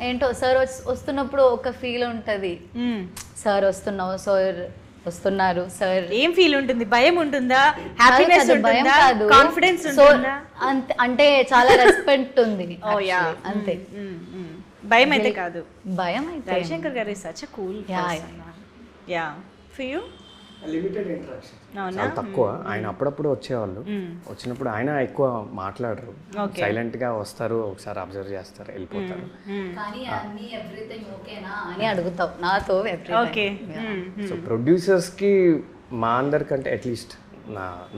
C: ఏంటో సార్ వస్తున్నప్పుడు ఒక ఫీల్ ఉంటుంది, సార్ వస్తున్నారు సార్.
A: ఏం ఫీల్ ఉంటుంది? భయం ఉంటుందా, హ్యాపీనెస్ ఉంటుందా, కాన్ఫిడెన్స్ ఉంటుందా?
C: అంటే చాలా రెస్పెక్ట్ ఉంది. అంతే,
A: భయం అయితే కాదు.
C: భయం అయితే
A: రవిశంకర్ గారు is such a cool person. Yeah, for you?
B: Limited interaction,
A: అవునా?
B: చాలా తక్కువ. ఆయన అప్పుడప్పుడు వచ్చేవాళ్ళు, వచ్చినప్పుడు ఆయన ఎక్కువ మాట్లాడరు, సైలెంట్ గా వస్తారు, ఒకసారి అబ్జర్వ్ చేస్తారు, వెళ్ళిపోతారు.
C: కానీ అన్ని ఎవ్రీథింగ్ ఓకేనా అని అడుగుతావు నాతో
A: ఓకే.
B: సో ప్రొడ్యూసర్స్ కి మా అందరికంటే అట్లీస్ట్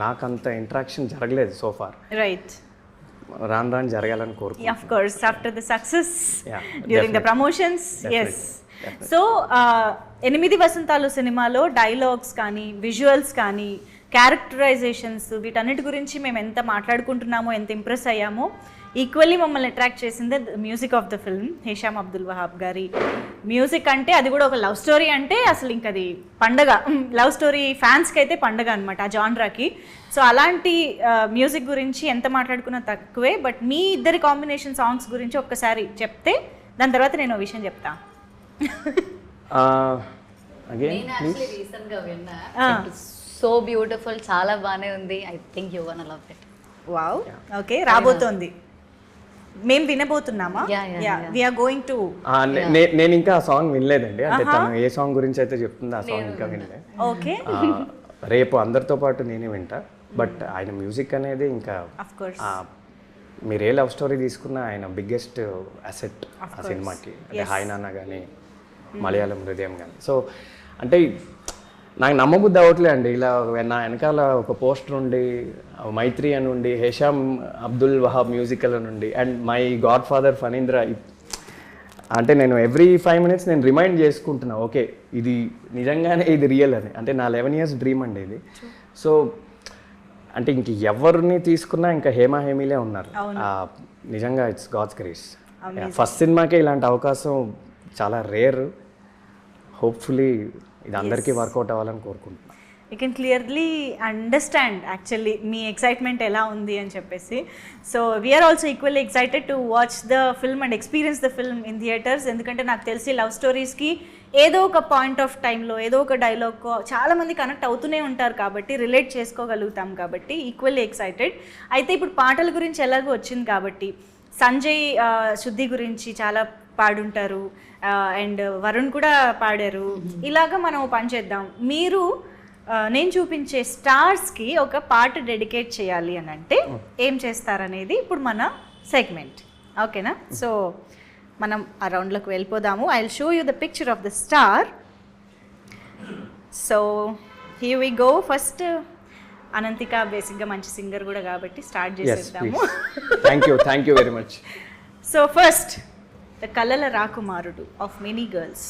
B: నాకంత ఇంటరాక్షన్ జరగలేదు సో ఫార్.
A: రైట్.
B: రాను రాను జరగాలని కోరుకుంటున్నాను.
A: Of course after the success
B: Yeah,
A: during the promotions. Yes. So 8 Vasantalu సినిమాలో డైలాగ్స్ కానీ, విజువల్స్ కానీ, క్యారెక్టరైజేషన్స్, వీటన్నిటి గురించి మేము ఎంత మాట్లాడుకుంటున్నామో, ఎంత ఇంప్రెస్ అయ్యామో, ఈక్వల్లీ మమ్మల్ని అట్రాక్ట్ చేసిందే music of the film. Hesham Abdul Wahab గారి మ్యూజిక్ అంటే, అది కూడా ఒక లవ్ స్టోరీ అంటే అసలు ఇంక అది పండగ. లవ్ స్టోరీ ఫ్యాన్స్కి అయితే పండగ అనమాట ఆ జాన్రాకి. సో అలాంటి మ్యూజిక్ గురించి ఎంత మాట్లాడుకున్నా తక్కువే. బట్ మీ ఇద్దరి కాంబినేషన్ సాంగ్స్ గురించి ఒక్కసారి చెప్తే దాని తర్వాత నేను విషయం చెప్తా.
B: అగైన్
C: రీసెంట్ గా విన్నా, సో బ్యూటిఫుల్, చాలా బాగానే ఉంది. I think you gonna love it.
A: Wow. Okay, రాబోతోంది, మేము వినబోతున్నామా? We are going to.
B: నేను ఇంకా ఆ సాంగ్ వినలేదండి, అంటే తను ఏ సాంగ్ గురించి అయితే చెప్తుందో ఆ సాంగ్ ఇంకా వినలే.
A: ఓకే.
B: రేపు అందరితో పాటు నేనే వింటా. బట్ ఆయన మ్యూజిక్ అనేది ఇంకా
A: ఆఫ్ కోర్స్
B: మీరు ఏ లవ్ స్టోరీ తీసుకున్నా ఆయన బిగ్గెస్ట్ అసెట్ ఆ సినిమాకి. అంటే హాయ్ నాన్న కానీ, మలయాళం హృదయం కానీ. సో అంటే నాకు నమ్మబుద్ధి అవ్వట్లే అండి, ఇలా నా వెనకాల ఒక పోస్టర్ ఉండి, మైత్రి అని ఉండి, హేషామ్ అబ్దుల్ వహాబ్ మ్యూజికల్ అని ఉండి, and my God father Phanindra. అంటే నేను ఎవ్రీ 5 minutes నేను రిమైండ్ చేసుకుంటున్నా, ఓకే ఇది నిజంగానే ఇది రియల్ అని. అంటే నా 11 years డ్రీమ్ అండి ఇది. సో అంటే ఇంక ఎవరిని తీసుకున్నా ఇంకా హేమా హేమీలే ఉన్నారు. నిజంగా ఇట్స్ గాడ్స్ గ్రేస్. ఫస్ట్ సినిమాకే ఇలాంటి అవకాశం చాలా రేర్. హోప్ఫుల్లీ ఇది అందరికీ వర్కౌట్ అవ్వాలని కోరుకుంటున్నాను.
A: You can clearly understand actually మీ ఎక్సైట్మెంట్ ఎలా ఉంది అని చెప్పేసి. So we are also equally excited to watch the film and experience the film in theatres. ఎందుకంటే నాకు తెలిసి లవ్ స్టోరీస్కి ఏదో ఒక పాయింట్ ఆఫ్ టైంలో ఏదో ఒక డైలాగ్ చాలామంది కనెక్ట్ అవుతూనే ఉంటారు కాబట్టి, రిలేట్ చేసుకోగలుగుతాం కాబట్టి ఈక్వల్లీ ఎక్సైటెడ్. అయితే ఇప్పుడు పాటల గురించి ఎలాగో వచ్చింది కాబట్టి, సంజయ్ శుద్ధి గురించి చాలా పాడుంటారు, అండ్ వరుణ్ కూడా పాడారు. ఇలాగా మనం పని చేద్దాం. మీరు నేను చూపించే స్టార్స్కి ఒక పాట డెడికేట్ చేయాలి అని అంటే ఏం చేస్తారనేది ఇప్పుడు మన సెగ్మెంట్. ఓకేనా? సో మనం ఆ రౌండ్లోకి వెళ్ళిపోదాము. I will show you the picture of the star. So here we go. First Ananthika బేసిక్గా మంచి సింగర్ కూడా కాబట్టి స్టార్ట్ చేసేద్దాము.
B: Thank you very much.
A: So first the కలల రాకుమారుడు of many girls,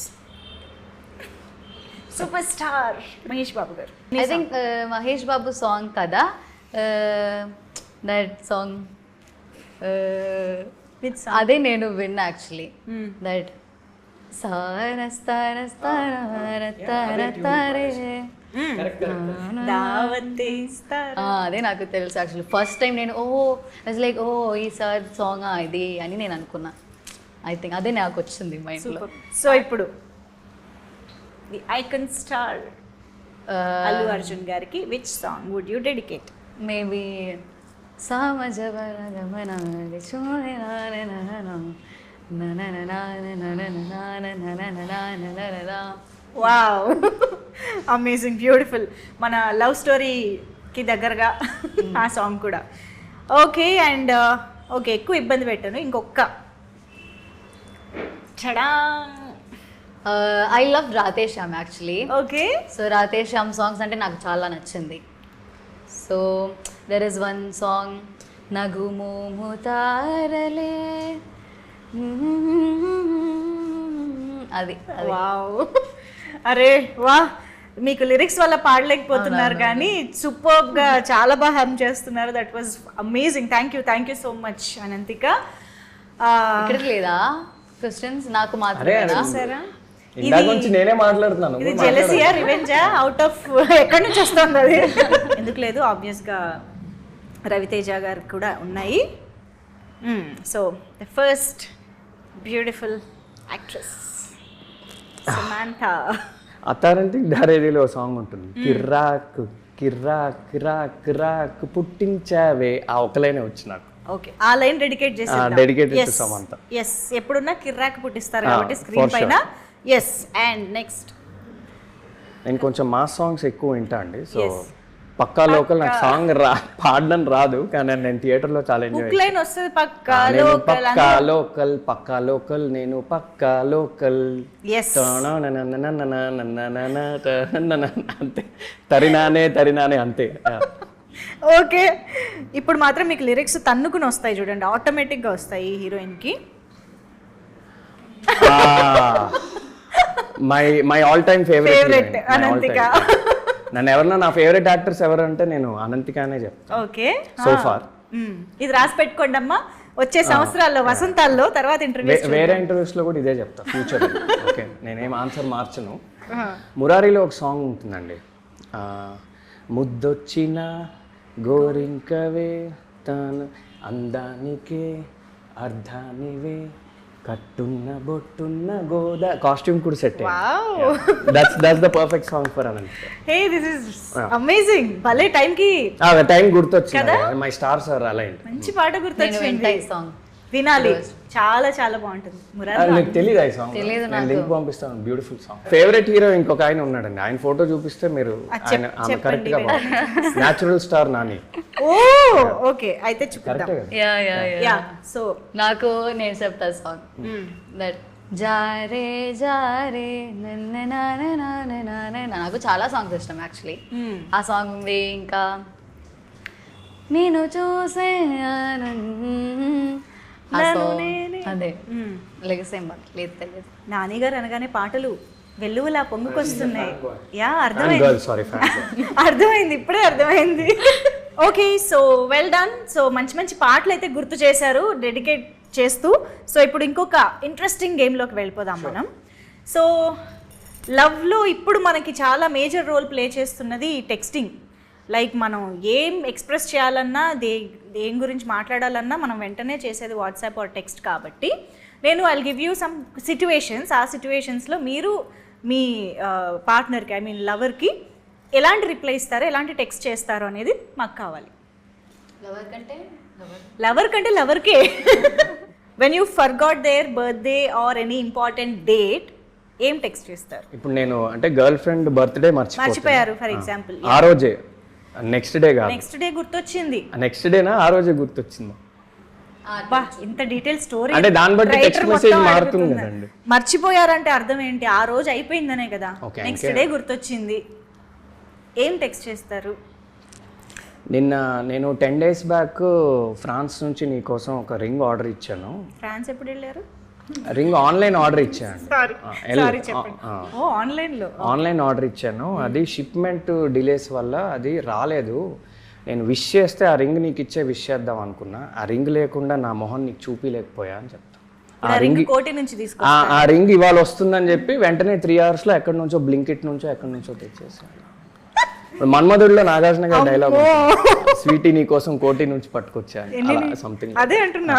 A: super star Mahesh Babu garu.
C: I think Mahesh Babu song కదా, that song అదే నేను విన్నా యాక్చువల్లీ. దట్ అదే నాకు తెలుసు యాక్చువల్లీ. ఫస్ట్ టైం నేను లైక్ ఈ సార్ సాంగ్ ఇది అని నేను అనుకున్నా. ఐ థింక్ అదే నాకు వచ్చింది మైండ్లో.
A: సో ఇప్పుడు the icon star Allu Arjun గారికి which song would you dedicate?
C: Maybe
A: wow, amazing, beautiful. మన లవ్ స్టోరీకి దగ్గరగా ఆ సాంగ్ కూడా. ఓకే, అండ్ ఓకే, ఎక్కువ ఇబ్బంది పెట్టాను. ఇంకొక చడా.
C: I love Radhe Shyam actually.
A: Okay.
C: So Radhe Shyam songs అంటే నాకు చాలా నచ్చింది. So there is one song, Nagumomu Thaarale, అది.
A: వావ్, అరే వా, మీకు లిరిక్స్ వల్ల పాడలేకపోతున్నారు కానీ సూపర్గా చాలా బాగా హమ్ చేస్తున్నారు. That was amazing. Thank you so much Ananthika.
C: ఇక్కడికి లేదా క్వశ్చన్స్? నాకు మాత్రమేనా?
A: సరే,
B: నేనే మాట్లాడుతున్నాను.
A: ఇది జెలసియా, రివెంజా, అవుట్ ఆఫ్ ఎక్కడి నుంచి వస్తుంది అది? ఎందుకు లేదు, ఆబ్వియస్గా రవితేజ గారు కూడా ఉన్నాయి. So the first beautiful actress Samantha.
B: అత్తారంటే డారేదిలో సాంగ్ ఉంటుంది, కిర్రాకు కిర్రాక్ కిరాక్ కిరాక్ పుట్టించావే, ఆ ఒక లైనే వచ్చి నాకు.
A: ఓకే, ఆ లైన్ డెడికేట్ చేసి
B: డెడికేటెడ్ టు సమంత.
A: ఎస్, ఎప్పుడున్నా కిర్రాక్ పుట్టిస్తారు కాబట్టి స్క్రీన్ పైన. ఎస్, అండ్ నెక్స్ట్
B: నేను కొంచెం మాస్ సాంగ్స్ ఎక్కువ వింటా అండి. సో పక్కా లోకల్ నాకు సాంగ్ పాడడం రాదు, కానీ నేను థియేటర్లో చాలా ఎంజాయ్
A: హుక్ లైన్ వస్తుంది పక్కా
B: నేను
A: లోకల్
B: పక్కా లోకల్ నేను పక్కా లోకల్
A: yes
B: అంతే, తరినానే అంతే.
A: ఓకే, ఇప్పుడు మాత్రం మీకు లిరిక్స్ తన్నుకుని వస్తాయి చూడండి, ఆటోమేటిక్గా వస్తాయి హీరోయిన్కి.
B: My all time
A: favourite Ananthika.
B: నన్ను ఎవరన్నా నా ఫేవరెట్ యాక్టర్స్ ఎవరంటే నేను అనంతికానే చెప్తాను.
A: ఓకే,
B: సో ఫార్
A: ఇది రాసి పెట్టుకోండి అమ్మా, వచ్చే సంవత్సరాల్లో వసంతాల్లో తర్వాత ఇంటర్వ్యూ.
B: వేరే ఇంటర్వ్యూస్ లో కూడా ఇదే చెప్తా ఫ్యూచర్. ఓకే, నేనేం ఆన్సర్ మార్చను. మురారిలో ఒక సాంగ్ ఉంటుందండి, ముద్దొచ్చిన గోరింకవే తాను అందానికే అర్ధానివే కట్టున్న బొట్టున్న గోదా. కాస్ట్యూమ్ కూడా సెట్ అయ్యింది. That's the perfect song for Ananthika.
A: Hey this is amazing. భలే టైం
B: గుర్తొచ్చింది. My stars are aligned.
A: మంచి పాట గుర్తొచ్చింది,
C: సాంగ్
A: వినాలి. చాలా చాలా బాగుంటుంది.
B: నీకు తెలియదు ఈ సాంగ్? నేను లింక్ పంపిస్తాను. Beautiful song. ఫేవరెట్ హీరో ఇంకొక ఆయన ఉన్నాడండి, ఆయన ఫోటో చూపిస్తే మీరు ఆమె కరెక్ట్ గా న్యాచురల్ స్టార్ నాని.
A: ఓ ఓకే, అయితే చూపిద్దాం. యా సో
C: నాకు నేను చెప్తా సాంగ్ దట్ జారే జారే నాకు చాలా సాంగ్స్ ఇష్టం యాక్చువల్లీ. ఆ సాంగ్ ఉంది, ఇంకా నేను చూసే అదే లెగసేం లేదు తెలియదు.
A: నాని గారు అనగానే పాటలు వెల్లువలా పొంగుకొస్తున్నాయి. యా అర్థమైంది, ఇప్పుడే అర్థమైంది. Okay, so well done. So మంచి మంచి పాటలు అయితే గుర్తు చేశారు డెడికేట్ చేస్తూ. సో ఇప్పుడు ఇంకొక ఇంట్రెస్టింగ్ గేమ్లోకి వెళ్ళిపోదాం మనం. సో లవ్లో ఇప్పుడు మనకి చాలా మేజర్ రోల్ ప్లే చేస్తున్నది టెక్స్టింగ్. లైక్ మనం ఏం ఎక్స్ప్రెస్ చేయాలన్నా, దేని గురించి మాట్లాడాలన్నా మనం వెంటనే చేసేది వాట్సాప్ ఆర్ టెక్స్ట్. కాబట్టి నేను I give you some situations. ఆ సిచ్యువేషన్స్లో మీరు మీ పార్ట్నర్కి, ఐ మీన్ లవర్కి ఎలాంటి రిప్లై ఇస్తారో, ఎలాంటి టెక్స్ట్ చేస్తారో అనేది మాకు కావాలి. లవర్ కంటే లవర్కే. When you forgot their birthday or any important date, ఏం టెక్స్ట్ చేస్తారు?
B: ఇప్పుడు నేను అంటే గర్ల్ ఫ్రెండ్ బర్త్డే
A: మర్చిపోయారు ఫర్ ఎగ్జాంపుల్,
B: ఆ రోజే నెక్స్ట్ డే కాదు,
A: నెక్స్ట్ డే గుర్తొచ్చింది.
B: నెక్స్ట్ డేనా ఆ రోజే గుర్తొచ్చింది.
A: బా, ఇంత డీటెయిల్ స్టోరీ.
B: అంటే దాన్ని బట్టి టెక్స్ట్ మెసేజ్ మారుతుంది కదండి.
A: మర్చిపోయారంటే అర్థం ఏంటి? ఆ రోజు అయిపోయిందనే కదా. నెక్స్ట్ డే గుర్తొచ్చింది, ఏం టెక్స్ట్ చేస్తారు?
B: నిన్న నేను 10 days బ్యాక్ ఫ్రాన్స్ నుంచి నీ కోసం ఒక రింగ్ ఆర్డర్ ఇచ్చాను.
A: ఫ్రాన్స్ ఎప్పుడు వెళ్ళారు?
B: రింగ్ ఆన్లైన్ ఆర్డర్ ఇచ్చాను. ఆన్లైన్ ఆర్డర్ ఇచ్చాను. అది షిప్మెంట్ డిలేస్ వల్ల అది రాలేదు. నేను విష్ చేస్తే ఆ రింగ్ నీకు ఇచ్చే విష్ చేద్దాం అనుకున్నా. ఆ రింగ్ లేకుండా నా మొహం నీకు చూపిలేకపోయా అని చెప్తా. ఆ రింగ్ ఇవాళ వస్తుందని చెప్పి వెంటనే 3 hours లో ఎక్కడి నుంచో బ్లింకిట్ నుంచో ఎక్కడి నుంచో తెచ్చేసాను. మన్మధుడిలో నాగార్జున గారి డైలాగ్, స్వీటీ నీ కోసం కోటి నుంచి పట్టుకొచ్చాను సంథింగ్.
A: అదే అంటున్నా.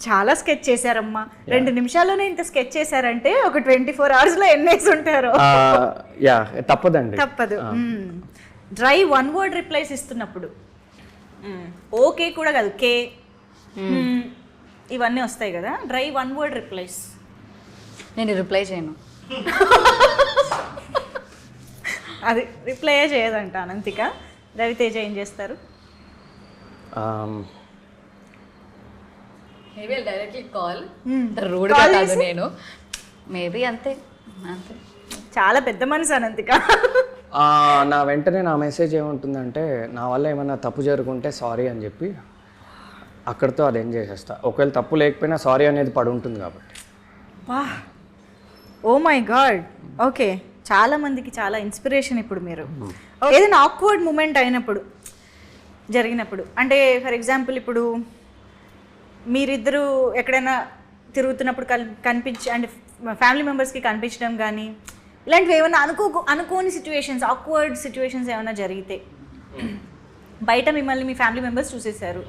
A: చాలా స్కెచ్ చేశారమ్మా. 2 నిమిషాల్లోనే ఇంత స్కెచ్ చేశారంటే ఒక 24 hours లో ఎన్నేసి ఉంటారు.
B: యా తప్పదండి,
A: తప్పదు. డ్రై 1 word రిప్లైస్ ఇస్తున్నప్పుడు ఓకే కూడా కాదు, కే ఇవన్నీ వస్తాయి కదా. డ్రై 1 word రిప్లైస్
C: నేను రిప్లై చేయను.
A: అది రిప్లై చేయదంట అనంతిక. రవితేజ ఏం చేస్తారు?
C: Maybe directly call. రూడ్గా కాదు నేను, మేబీ అంతే.
A: చాలా పెద్ద మనసు అనంతిక.
B: నా వెంటనే నా మెసేజ్ ఏముంటుందంటే, నా వల్ల ఏమైనా తప్పు జరుగుంటే సారీ అని చెప్పి అక్కడితో అది ఎంజాయ్ చేస్తా. ఒకవేళ తప్పు లేకపోయినా సారీ అనేది పడి ఉంటుంది కాబట్టి.
A: వా, ఓ మై గాడ్. ఓకే, చాలా మందికి చాలా ఇన్స్పిరేషన్ ఇప్పుడు మీరు. ఏదైనా ఆక్వర్డ్ మూమెంట్ అయినప్పుడు, జరిగినప్పుడు, అంటే ఫర్ ఎగ్జాంపుల్ ఇప్పుడు మీరిద్దరూ ఎక్కడైనా తిరుగుతున్నప్పుడు కనిపించి, అంటే ఫ్యామిలీ మెంబర్స్కి కనిపించడం కానీ, ఇలాంటివి ఏమైనా అనుకోని సిచ్యువేషన్స్, ఆక్వర్డ్ సిచ్యువేషన్స్ ఏమైనా జరిగితే, బయట మిమ్మల్ని మీ ఫ్యామిలీ మెంబర్స్ చూసేసారు,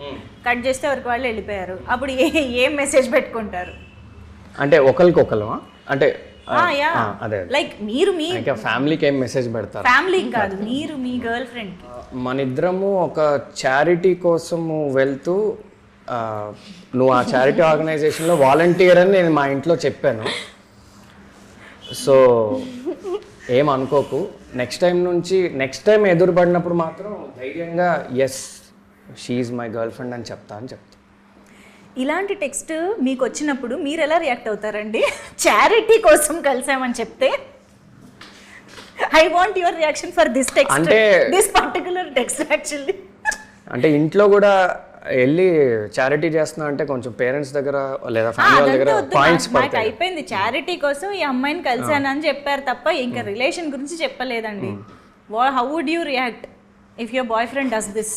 A: కట్ చేస్తే ఎవరికి వాళ్ళు వెళ్ళిపోయారు, అప్పుడు ఏం మెసేజ్ పెట్టుకుంటారు?
B: అంటే ఒకరికొకరు అంటే
A: లైక్ మీరు మీ
B: ఫ్యామిలీకి ఏం మెసేజ్ పెడతారు?
A: ఫ్యామిలీకి కాదు, మీరు మీ గర్ల్ ఫ్రెండ్.
B: మన ఇద్దరము ఒక చారిటీ కోసము వెళ్తూ, నువ్వు ఆ చారిటీ ఆర్గనైజేషన్లో వాలంటీర్ అని నేను మా ఇంట్లో చెప్పాను. సో ఏం అనుకోకు, నెక్స్ట్ టైం ఎదురుపడినప్పుడు మాత్రం ధైర్యంగా yes she's my girlfriend అని చెప్తా.
A: ఇలాంటి టెక్స్ట్ మీకు వచ్చినప్పుడు మీరు ఎలా రియాక్ట్ అవుతారండి? చారిటీ కోసం కలిసామని చెప్తే I want your reaction for this text,
B: అంటే
A: దిస్ పర్టికులర్ టెక్స్ట్ యాక్చువల్లీ.
B: అంటే ఇంట్లో కూడా వెళ్ళి చారిటీ చేస్తున్నా అంటే కొంచెం పేరెంట్స్ దగ్గర లేదా ఫ్యామిలీ వాళ్ళ దగ్గర పాయింట్స్ పడతాయి.
A: అయిపోయింది, చారిటీ కోసం ఈ అమ్మాయిని కలిసానని చెప్పారు తప్ప ఇంకా రిలేషన్ గురించి చెప్పలేదండి. How would you react if your boyfriend does this?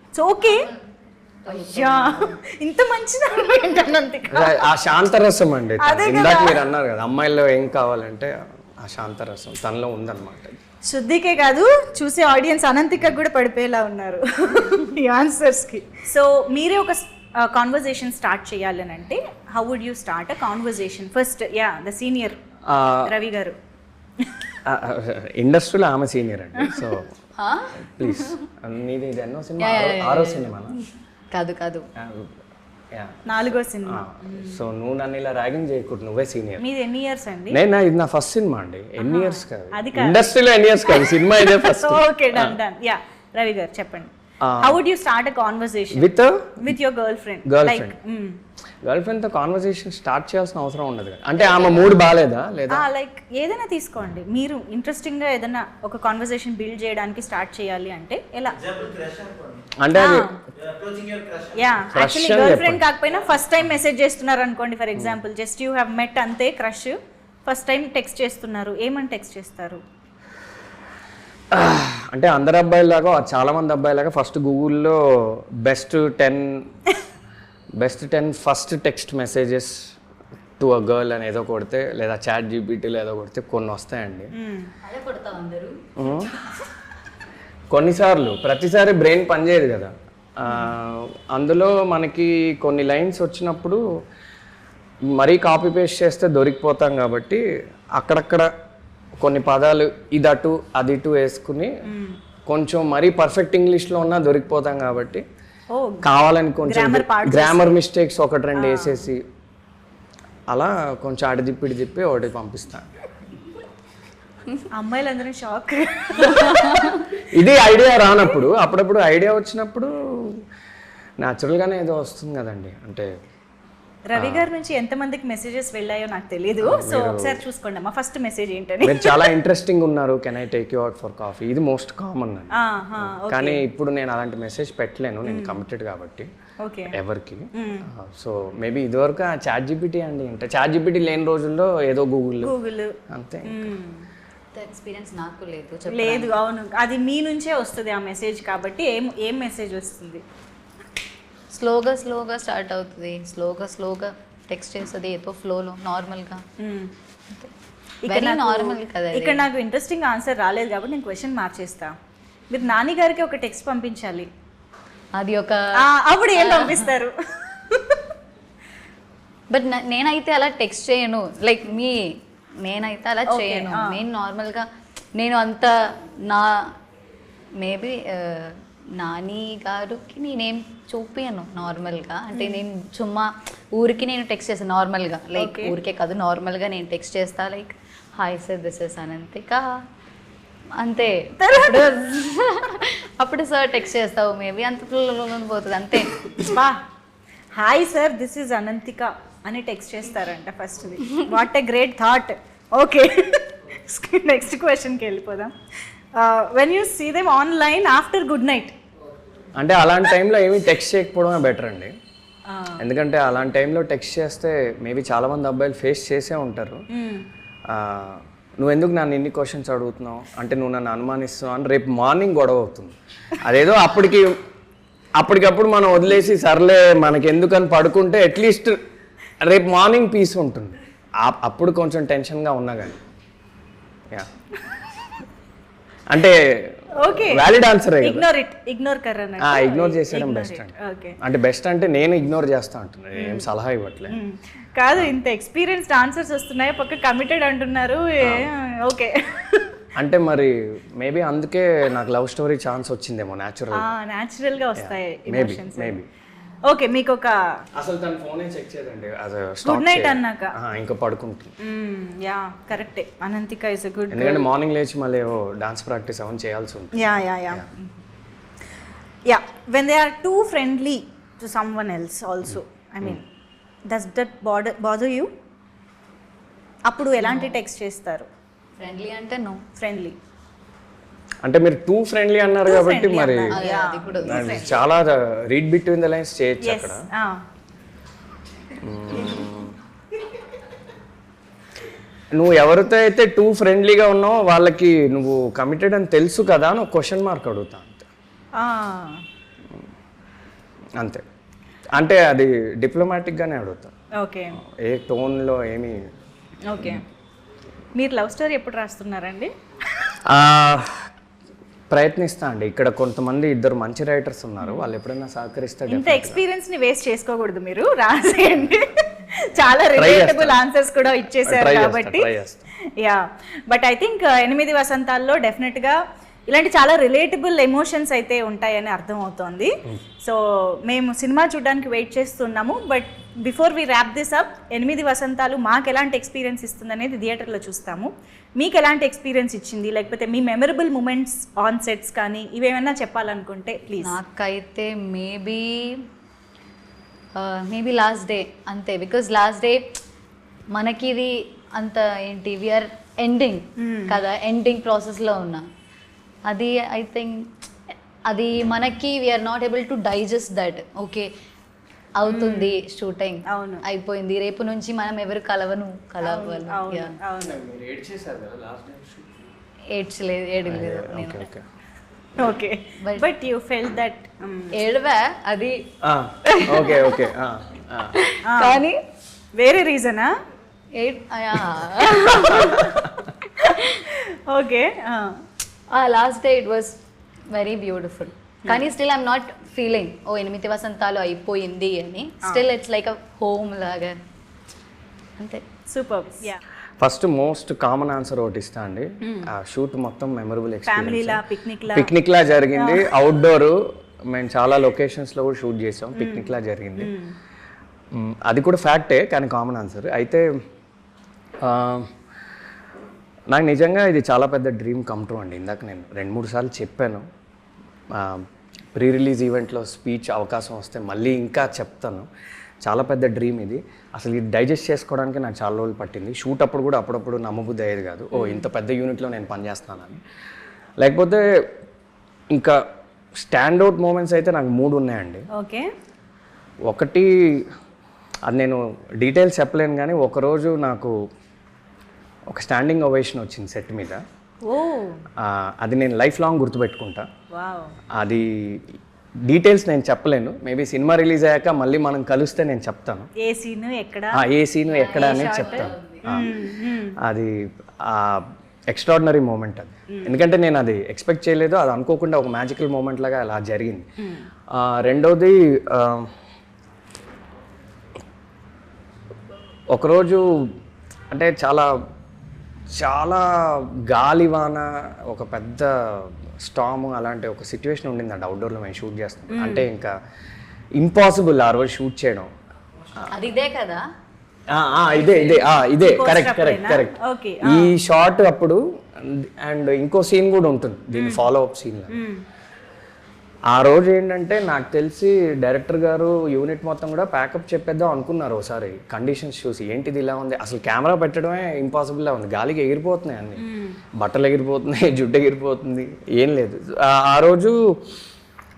A: It's okay. అయ్యా ఇంత మంచిది అనంతిక.
B: ఆ శాంతరసం అండి, ఇందాక మీరు అన్నారు కదా అమ్మాయిల్లో ఏం కావాలంటే ఆ శాంతరసం తనలో ఉందన్నమాట.
A: శుద్ధికే కాదు, చూసే ఆడియన్స్ అనంతిక కూడా పడిపోయేలా ఉన్నారు ఈ ఆన్సర్స్కి. సో మీరే ఒక కాన్వర్జేషన్ స్టార్ట్ చేయాలని అంటే how would you start a conversation? First the senior Ravi garu.
B: ఇండస్ట్రీలో ఆమె సీనియర్ అండి. సో ప్లీజ్, నీది ఇది ఎన్నో సినిమా? 6వ సినిమా
C: కాదు
A: 4వ సినిమా.
B: సో నువ్వు నన్ను ఇలా ర్యాగింగ్ చేయకూడదు, నువ్వే సీనియర్.
A: మీది ఎన్ని ఇయర్స్ అండి?
B: ఇది నా ఫస్ట్ సినిమా అండి. ఎన్ని ఇయర్స్ కాదు, ఇండస్ట్రీలో ఎన్ని ఇయర్స్ కాదు, సినిమా ఇదే first.
A: Okay done. Ravi garu చెప్పండి, how would you start a conversation with your girlfriend?
B: Girlfriend తో కాన్వర్సేషన్ స్టార్ట్ చేయాల్సిన అవసరం ఉండదు కదా. అంటే ఆమె మూడ్ బాగాలేదా లేదా
A: లైక్ ఏదైనా తీసుకోండి, మీరు ఇంట్రెస్టింగ్ గా ఏదైనా ఒక కాన్వర్సేషన్ బిల్డ్ చేయడానికి స్టార్ట్ చేయాలి అంటే ఎలా?
B: అంటే
A: యాక్చువల్లీ గర్ల్ ఫ్రెండ్ కాకపోయినా ఫస్ట్ టైం మెసేజ్ చేస్తున్నారు అనుకోండి, for example just you have met అంతే, క్రష్, ఫస్ట్ టైం టెక్స్ట్ చేస్తున్నారు, ఏమని టెక్స్ట్ చేస్తారు?
B: అంటే అందరు అబ్బాయిలాగా చాలా మంది అబ్బాయిలాగా ఫస్ట్ గూగుల్లో best 10 first text messages to a girl అని ఏదో కొడితే, లేదా చాట్ జీపీటీలో ఏదో కొడితే కొన్ని వస్తాయండి. కొన్నిసార్లు ప్రతిసారి బ్రెయిన్ పనిచేయదు కదా. అందులో మనకి కొన్ని లైన్స్ వచ్చినప్పుడు మరీ కాపీ పేస్ట్ చేస్తే దొరికిపోతాం కాబట్టి అక్కడక్కడ కొన్ని పదాలు ఇదటు అది ఇటు వేసుకుని కొంచెం మరీ పర్ఫెక్ట్ ఇంగ్లీష్లో ఉన్నా దొరికిపోతాం కాబట్టి కావాలని కొంచెం గ్రామర్ మిస్టేక్స్ 1-2 వేసేసి అలా కొంచెం అడి తిప్పి ఒకటి పంపిస్తాను.
A: అమ్మాయిలందరూ షాక్.
B: ఇది ఐడియా రానప్పుడు, అప్పుడప్పుడు ఐడియా వచ్చినప్పుడు న్యాచురల్గానే ఏదో వస్తుంది కదండి. అంటే
A: రవి గారి నుంచి ఎంతమందికి మెసేజెస్ వెళ్ళాయో నాకు తెలియదు, సో ఒకసారి చూసుకోండి మా ఫస్ట్ మెసేజ్ ఏంటని.
B: మీరు చాలా ఇంట్రెస్టింగ్ ఉన్నారు, can I take you out for coffee, ఇది మోస్ట్ కామన్ అండి. కానీ ఇప్పుడు నేను అలాంటి మెసేజ్ పెట్టలేను, నేను కమిటెడ్ కాబట్టి ఎవరికి. సో మేబీ ఇదివరకు చాట్ జీపీటీ అండి, అంటే చాట్ జీపీటీ లేని రోజుల్లో ఏదో గూగుల్ అంతే.
C: ఎక్స్పీరియన్స్ నాకు
A: లేదు. అవును, అది మీ నుంచే వస్తుంది ఆ మెసేజ్ కాబట్టి. ఏం మెసేజ్ వస్తుంది?
C: స్లోగా స్టార్ట్ అవుతుంది, స్లోగా టెక్స్ట్ చేస్తుంది ఏదో ఫ్లోలో నార్మల్గా. వెరీ నార్మల్ కదా.
A: ఇక్కడ నాకు ఇంట్రెస్టింగ్ ఆన్సర్ రాలేదు కాబట్టి నేను క్వశ్చన్ మార్చేస్తా. మీరు నాని గారికి ఒక టెక్స్ట్ పంపించాలి,
C: అది ఒక
A: అప్పుడు ఏం పంపిస్తారు?
C: బట్ నేనైతే అలా టెక్స్ట్ చేయను, లైక్ నేనైతే అలా చేయను. నేను నార్మల్గా నేను అంత మేబీ నాని గారికి నేనేం చూపియను నార్మల్గా. అంటే నేను చుమ్మా ఊరికి నేను టెక్స్ట్ చేస్తాను నార్మల్గా, లైక్ ఊరికే కాదు నార్మల్గా నేను టెక్స్ట్ చేస్తా, like hi sir this is Ananthika అంతే. అప్పుడు సార్ టెక్స్ట్ చేస్తావు మేబీ అంత పోతుంది అంతే.
A: Hi sir this is Ananthika అని టెక్స్ట్ చేస్తారంట first. What a great thought. Okay, next క్వశ్చన్కి వెళ్ళిపోదాం. When you see them online after good night,
B: అంటే అలాంటి టైంలో ఏమీ టెక్స్ట్ చేయకపోవడమే బెటర్ అండి. ఎందుకంటే అలాంటి టైంలో టెక్స్ట్ చేస్తే మేబీ చాలామంది అబ్బాయిలు ఫేస్ చేసే ఉంటారు. నువ్వు ఎందుకు నన్ను ఇన్ని క్వశ్చన్స్ అడుగుతున్నావు, అంటే నువ్వు నన్ను అనుమానిస్తున్నావు అని రేపు మార్నింగ్ గొడవ అవుతుంది. అదేదో అప్పటికప్పుడు మనం వదిలేసి సర్లే మనకి ఎందుకని పడుకుంటే అట్లీస్ట్ రేపు మార్నింగ్ పీస్ ఉంటుంది. అప్పుడు కొంచెం టెన్షన్గా ఉన్నా కానీ అంటే వ్యాలిడ్ ఆన్సర్. ఇగ్నోర్ చేసేయడం బెస్ట్ అండి. అంటే బెస్ట్ అంటే నేను ఇగ్నోర్ చేస్తా అంటున్నాను, ఏం సలహా ఇవ్వట్లేదు.
A: కాదు, ఇంత ఎక్స్పీరియన్స్డ్ ఆన్సర్స్ వస్తున్నాయి, పక్క కమిటెడ్ అంటున్నారు. ఓకే,
B: అంటే మరి మేబీ అందుకే నాకు లవ్ స్టోరీ ఛాన్స్ వచ్చిందేమో. న్యాచురల్గా
A: వస్తాయి.
B: మేబీ
A: ఓకే, మీకు ఒక
B: అసలు తన ఫోనే చెక్ చేయదండి
A: గుడ్ నైట్ అన్నాక.
B: ఇంకా పడుకుంటుంది.
A: యా కరెక్టే, అనంతిక ఇస్ ఎ గుడ్.
B: ఎందుకంటే మార్నింగ్ లేచి మళ్ళీ డాన్స్ ప్రాక్టీస్ అవన్నీ చేయాల్సి ఉంటుంది.
A: Yeah when they are too friendly to someone else also, I mean does that bother you? అప్పుడు ఎలాంటి టెక్స్ట్ చేస్తారు?
C: ఫ్రెండ్లీ అంటే నో.
A: ఫ్రెండ్లీ
B: అంటే మీరు టూ ఫ్రెండ్లీ అన్నారు కాబట్టి మరి
C: అది కూడా
B: చాలా రీడ్ బిట్వీన్ ద లైన్స్ చేయొచ్చు అక్కడ. నువ్వు ఎవరితో అయితే టూ ఫ్రెండ్లీగా ఉన్నావో వాళ్ళకి నువ్వు కమిటెడ్ అని తెలుసు కదా అని ఒక క్వశ్చన్ మార్క్ అడుగుతా అంతే. అంతే, అంటే అది డిప్లొమాటిక్గానే అడుగుతా.
A: ఓకే,
B: ఏ టోన్లో ఏమి.
A: ఓకే, మీరు లవ్ స్టోరీ ఎప్పుడు రాస్తున్నారండి?
B: ప్రయత్నిస్తా అండి. ఇక్కడ కొంతమంది ఇద్దరు మంచి రైటర్స్ ఉన్నారు, వాళ్ళు ఎప్పుడైనా సహకరిస్తే.
A: ఇంత ఎక్స్పీరియన్స్ ని వేస్ట్ చేసుకోకూడదు, మీరు రాసేయండి. చాలా రిలేటబుల్ ఆన్సర్స్ కూడా ఇచ్చేసారు కాబట్టి. యా, బట్ ఐ థింక్ 8 వసంతాల్లో డెఫినెట్ గా ఇలాంటి చాలా రిలేటబుల్ ఎమోషన్స్ అయితే ఉంటాయని అర్థం అవుతోంది. సో మేము సినిమా చూడడానికి వెయిట్ చేస్తున్నాము. But before we wrap this up, 8 Vasantalu మాకు ఎలాంటి ఎక్స్పీరియన్స్ ఇస్తుంది అనేది థియేటర్లో చూస్తాము. మీకు ఎలాంటి ఎక్స్పీరియన్స్ ఇచ్చింది, లేకపోతే మీ మెమరబుల్ మూమెంట్స్ ఆన్ సెట్స్ కానీ ఇవేమైనా చెప్పాలనుకుంటే ప్లీజ్.
C: నాకైతే మేబీ లాస్ట్ డే అంతే. బికాజ్ లాస్ట్ డే మనకి ఇది అంత ఏంటి, వీఆర్ ఎండింగ్ కదా, ఎండింగ్ ప్రాసెస్లో ఉన్నా. అది ఐ థింక్ అది మనకి we're not able to digest that. Okay అవుతుంది షూటింగ్, అయిపోయింది, రేపు నుంచి మనం ఎవరు కలవాలి. ఏడలేదు నేను.
A: Okay, but you felt that
C: ఏడవా అది.
B: ఓకే ఓకే,
A: కానీ వేరే రీజనా? Okay,
C: last day it was very beautiful. కానీ స్టిల్ ఐఎమ్ నాట్ ఫీలింగ్ 8 వసంతాలు అయిపోయింది అని. Still it's like a home లాగా అంతే.
A: Super.
B: First most common answer ఒకటి ఇస్తా అండి. ఆ షూట్ మొత్తం మెమరబుల్
A: ఎక్స్పీరియన్స్,
B: పిక్నిక్ లా జరిగింది. అవుట్డోర్ మేము చాలా లొకేషన్స్లో కూడా షూట్ చేసాం, పిక్నిక్ లా జరిగింది. అది కూడా ఫ్యాక్టే, కానీ కామన్ ఆన్సర్. అయితే నాకు నిజంగా ఇది చాలా పెద్ద డ్రీమ్ కమ్ ట్రూ అండి. ఇందాక నేను 2-3 సార్లు చెప్పాను. ప్రీ రిలీజ్ ఈవెంట్లో స్పీచ్ అవకాశం వస్తే మళ్ళీ ఇంకా చెప్తాను. చాలా పెద్ద డ్రీమ్ ఇది. అసలు ఇది డైజెస్ట్ చేసుకోవడానికి నాకు చాలా రోజులు పట్టింది. షూట్ అప్పుడు కూడా అప్పుడప్పుడు నమ్మబుద్ధి అయ్యేది కాదు, ఇంత పెద్ద యూనిట్లో నేను పనిచేస్తున్నానని. లేకపోతే ఇంకా స్టాండ్అవుట్ మూమెంట్స్ అయితే నాకు 3 ఉన్నాయండి.
A: ఓకే,
B: ఒకటి అది నేను డీటెయిల్స్ చెప్పలేను, కానీ ఒకరోజు నాకు ఒక స్టాండింగ్ ఓవేషన్ వచ్చింది సెట్ మీద. అది నేను లైఫ్ లాంగ్ గుర్తుపెట్టుకుంటా. అది డీటెయిల్స్ నేను చెప్పలేను, మేబీ సినిమా రిలీజ్ అయ్యాక మళ్ళీ మనం కలిస్తే నేను చెప్తాను ఏ సీను ఎక్కడ అనేది చెప్తాను. అది ఎక్స్ట్రాడినరీ మూమెంట్ అది. ఎందుకంటే నేను అది ఎక్స్పెక్ట్ చేయలేదు, అది అనుకోకుండా ఒక మ్యాజికల్ మూమెంట్ లాగా అలా జరిగింది. రెండోది, ఒకరోజు అంటే చాలా చాలా గాలివాన, ఒక పెద్ద స్టామ్ అలాంటి ఒక సిచ్యువేషన్ ఉండిందండి అవుట్డోర్లో మేము షూట్ చేస్తాం. అంటే ఇంకా ఇంపాసిబుల్ ఆ రోజు షూట్ చేయడం.
C: ఇదే కదా,
B: ఇదే కరెక్ట్. ఈ షాట్ అప్పుడు అండ్ ఇంకో సీన్ కూడా ఉంటుంది దీని ఫాలో అప్ సీన్. ఆ రోజు ఏంటంటే నాకు తెలిసి డైరెక్టర్ గారు యూనిట్ మొత్తం కూడా ప్యాకప్ చెప్పేద్దాం అనుకున్నారు ఒకసారి. కండిషన్స్ చూసి ఏంటిది ఇలా ఉంది, అసలు కెమెరా పెట్టడమే ఇంపాసిబుల్లా ఉంది, గాలికి ఎగిరిపోతున్నాయి అన్ని, బట్టలు ఎగిరిపోతున్నాయి, జుట్టు ఎగిరిపోతుంది, ఏం లేదు. ఆ రోజు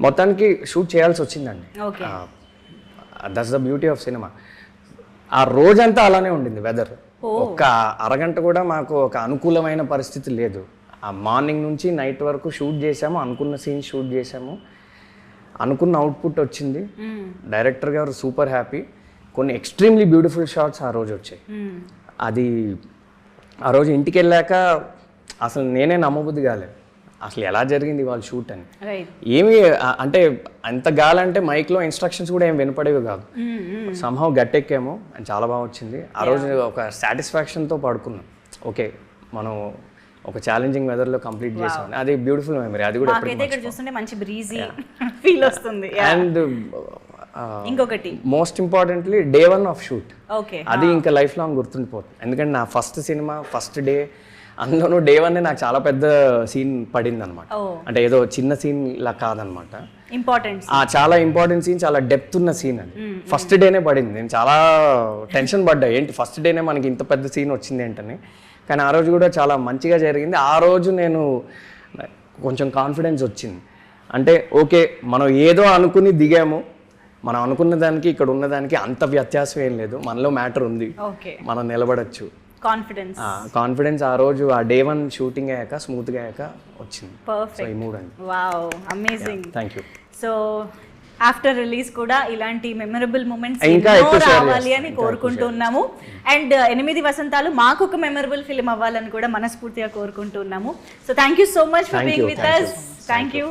B: మొత్తానికి షూట్ చేయాల్సి వచ్చిందండి. That's the beauty of cinema. ఆ రోజంతా అలానే ఉండింది వెదర్. ఒక్క అరగంట కూడా మాకు ఒక అనుకూలమైన పరిస్థితి లేదు. ఆ మార్నింగ్ నుంచి నైట్ వరకు షూట్ చేసాము, అనుకున్న సీన్ షూట్ చేసాము, అనుకున్న అవుట్పుట్ వచ్చింది. డైరెక్టర్ గారు సూపర్ హ్యాపీ. కొన్ని ఎక్స్ట్రీమ్లీ బ్యూటిఫుల్ షాట్స్ ఆ రోజు వచ్చాయి. అది ఆ రోజు ఇంటికి వెళ్ళాక అసలు నేనే నమ్మబుద్ధి కాలేదు, అసలు ఎలా జరిగింది వాళ్ళ షూట్ అని. ఏమి అంటే అంత గాలంటే మైక్లో ఇన్స్ట్రక్షన్స్ కూడా ఏం వినపడేవి కాదు. సంహవ్ గట్టెక్కాము అని చాలా బాగా వచ్చింది. ఆ రోజు ఒక సాటిస్ఫాక్షన్తో పడుకున్నాం. ఓకే, మనం ఒక ఛాలెంజింగ్ వెదర్లో కంప్లీట్ చేసాం. అది బ్యూటిఫుల్ మెమరీ. అది కూడా
A: చూస్తుంటే మంచి బ్రీజీ ఫీల్ వస్తుంది.
B: అండ్
A: ఇంకొకటి
B: most importantly day 1 of shoot,
A: okay
B: అది ఇంకా లైఫ్ లాంగ్ గుర్తుండిపోతుంది. ఎందుకంటే నా ఫస్ట్ సినిమా ఫస్ట్ డే, అందులోనూ డే 1 నాకు చాలా పెద్ద సీన్ పడింది అనమాట. అంటే ఏదో చిన్న సీన్ ఇలా కాదనమాట,
A: ఇంపార్టెంట్
B: చాలా ఇంపార్టెంట్ సీన్, చాలా డెప్త్ ఉన్న సీన్ అది. ఫస్ట్ డేనే పడింది. నేను చాలా టెన్షన్ పడ్డా, ఏంటి ఫస్ట్ డేనే మనకి ఇంత పెద్ద సీన్ వచ్చింది ఏంటని. కానీ ఆ రోజు కూడా చాలా మంచిగా జరిగింది. ఆ రోజు నేను కొంచెం కాన్ఫిడెన్స్ వచ్చింది. అంటే ఓకే, మనం ఏదో అనుకుని దిగాము, మనం అనుకున్న దానికి ఇక్కడ ఉన్నదానికి అంత వ్యత్యాసం ఏం లేదు, మనలో మ్యాటర్ ఉంది,
A: ఓకే
B: మనం నిలబడచ్చు. కాన్ఫిడెన్స్ ఆ రోజు ఆ డే 1 షూటింగ్ అయ్యాక స్మూత్గా అయ్యాక వచ్చింది. సో ఈ మూడు అండి.
A: Wow, amazing.
B: Thank you.
A: So after release కూడా ఇలాంటి మెమరబుల్ మూమెంట్స్
B: ఇంకా ఎక్కువ
A: రావాలి అని కోరుకుంటున్నాము. అండ్ 8 వసంతాలు మాకు ఒక మెమరబుల్ ఫిల్మ్ అవ్వాలని కూడా మనస్ఫూర్తిగా కోరుకుంటున్నాము. So thank you so much for being with us. Thank you.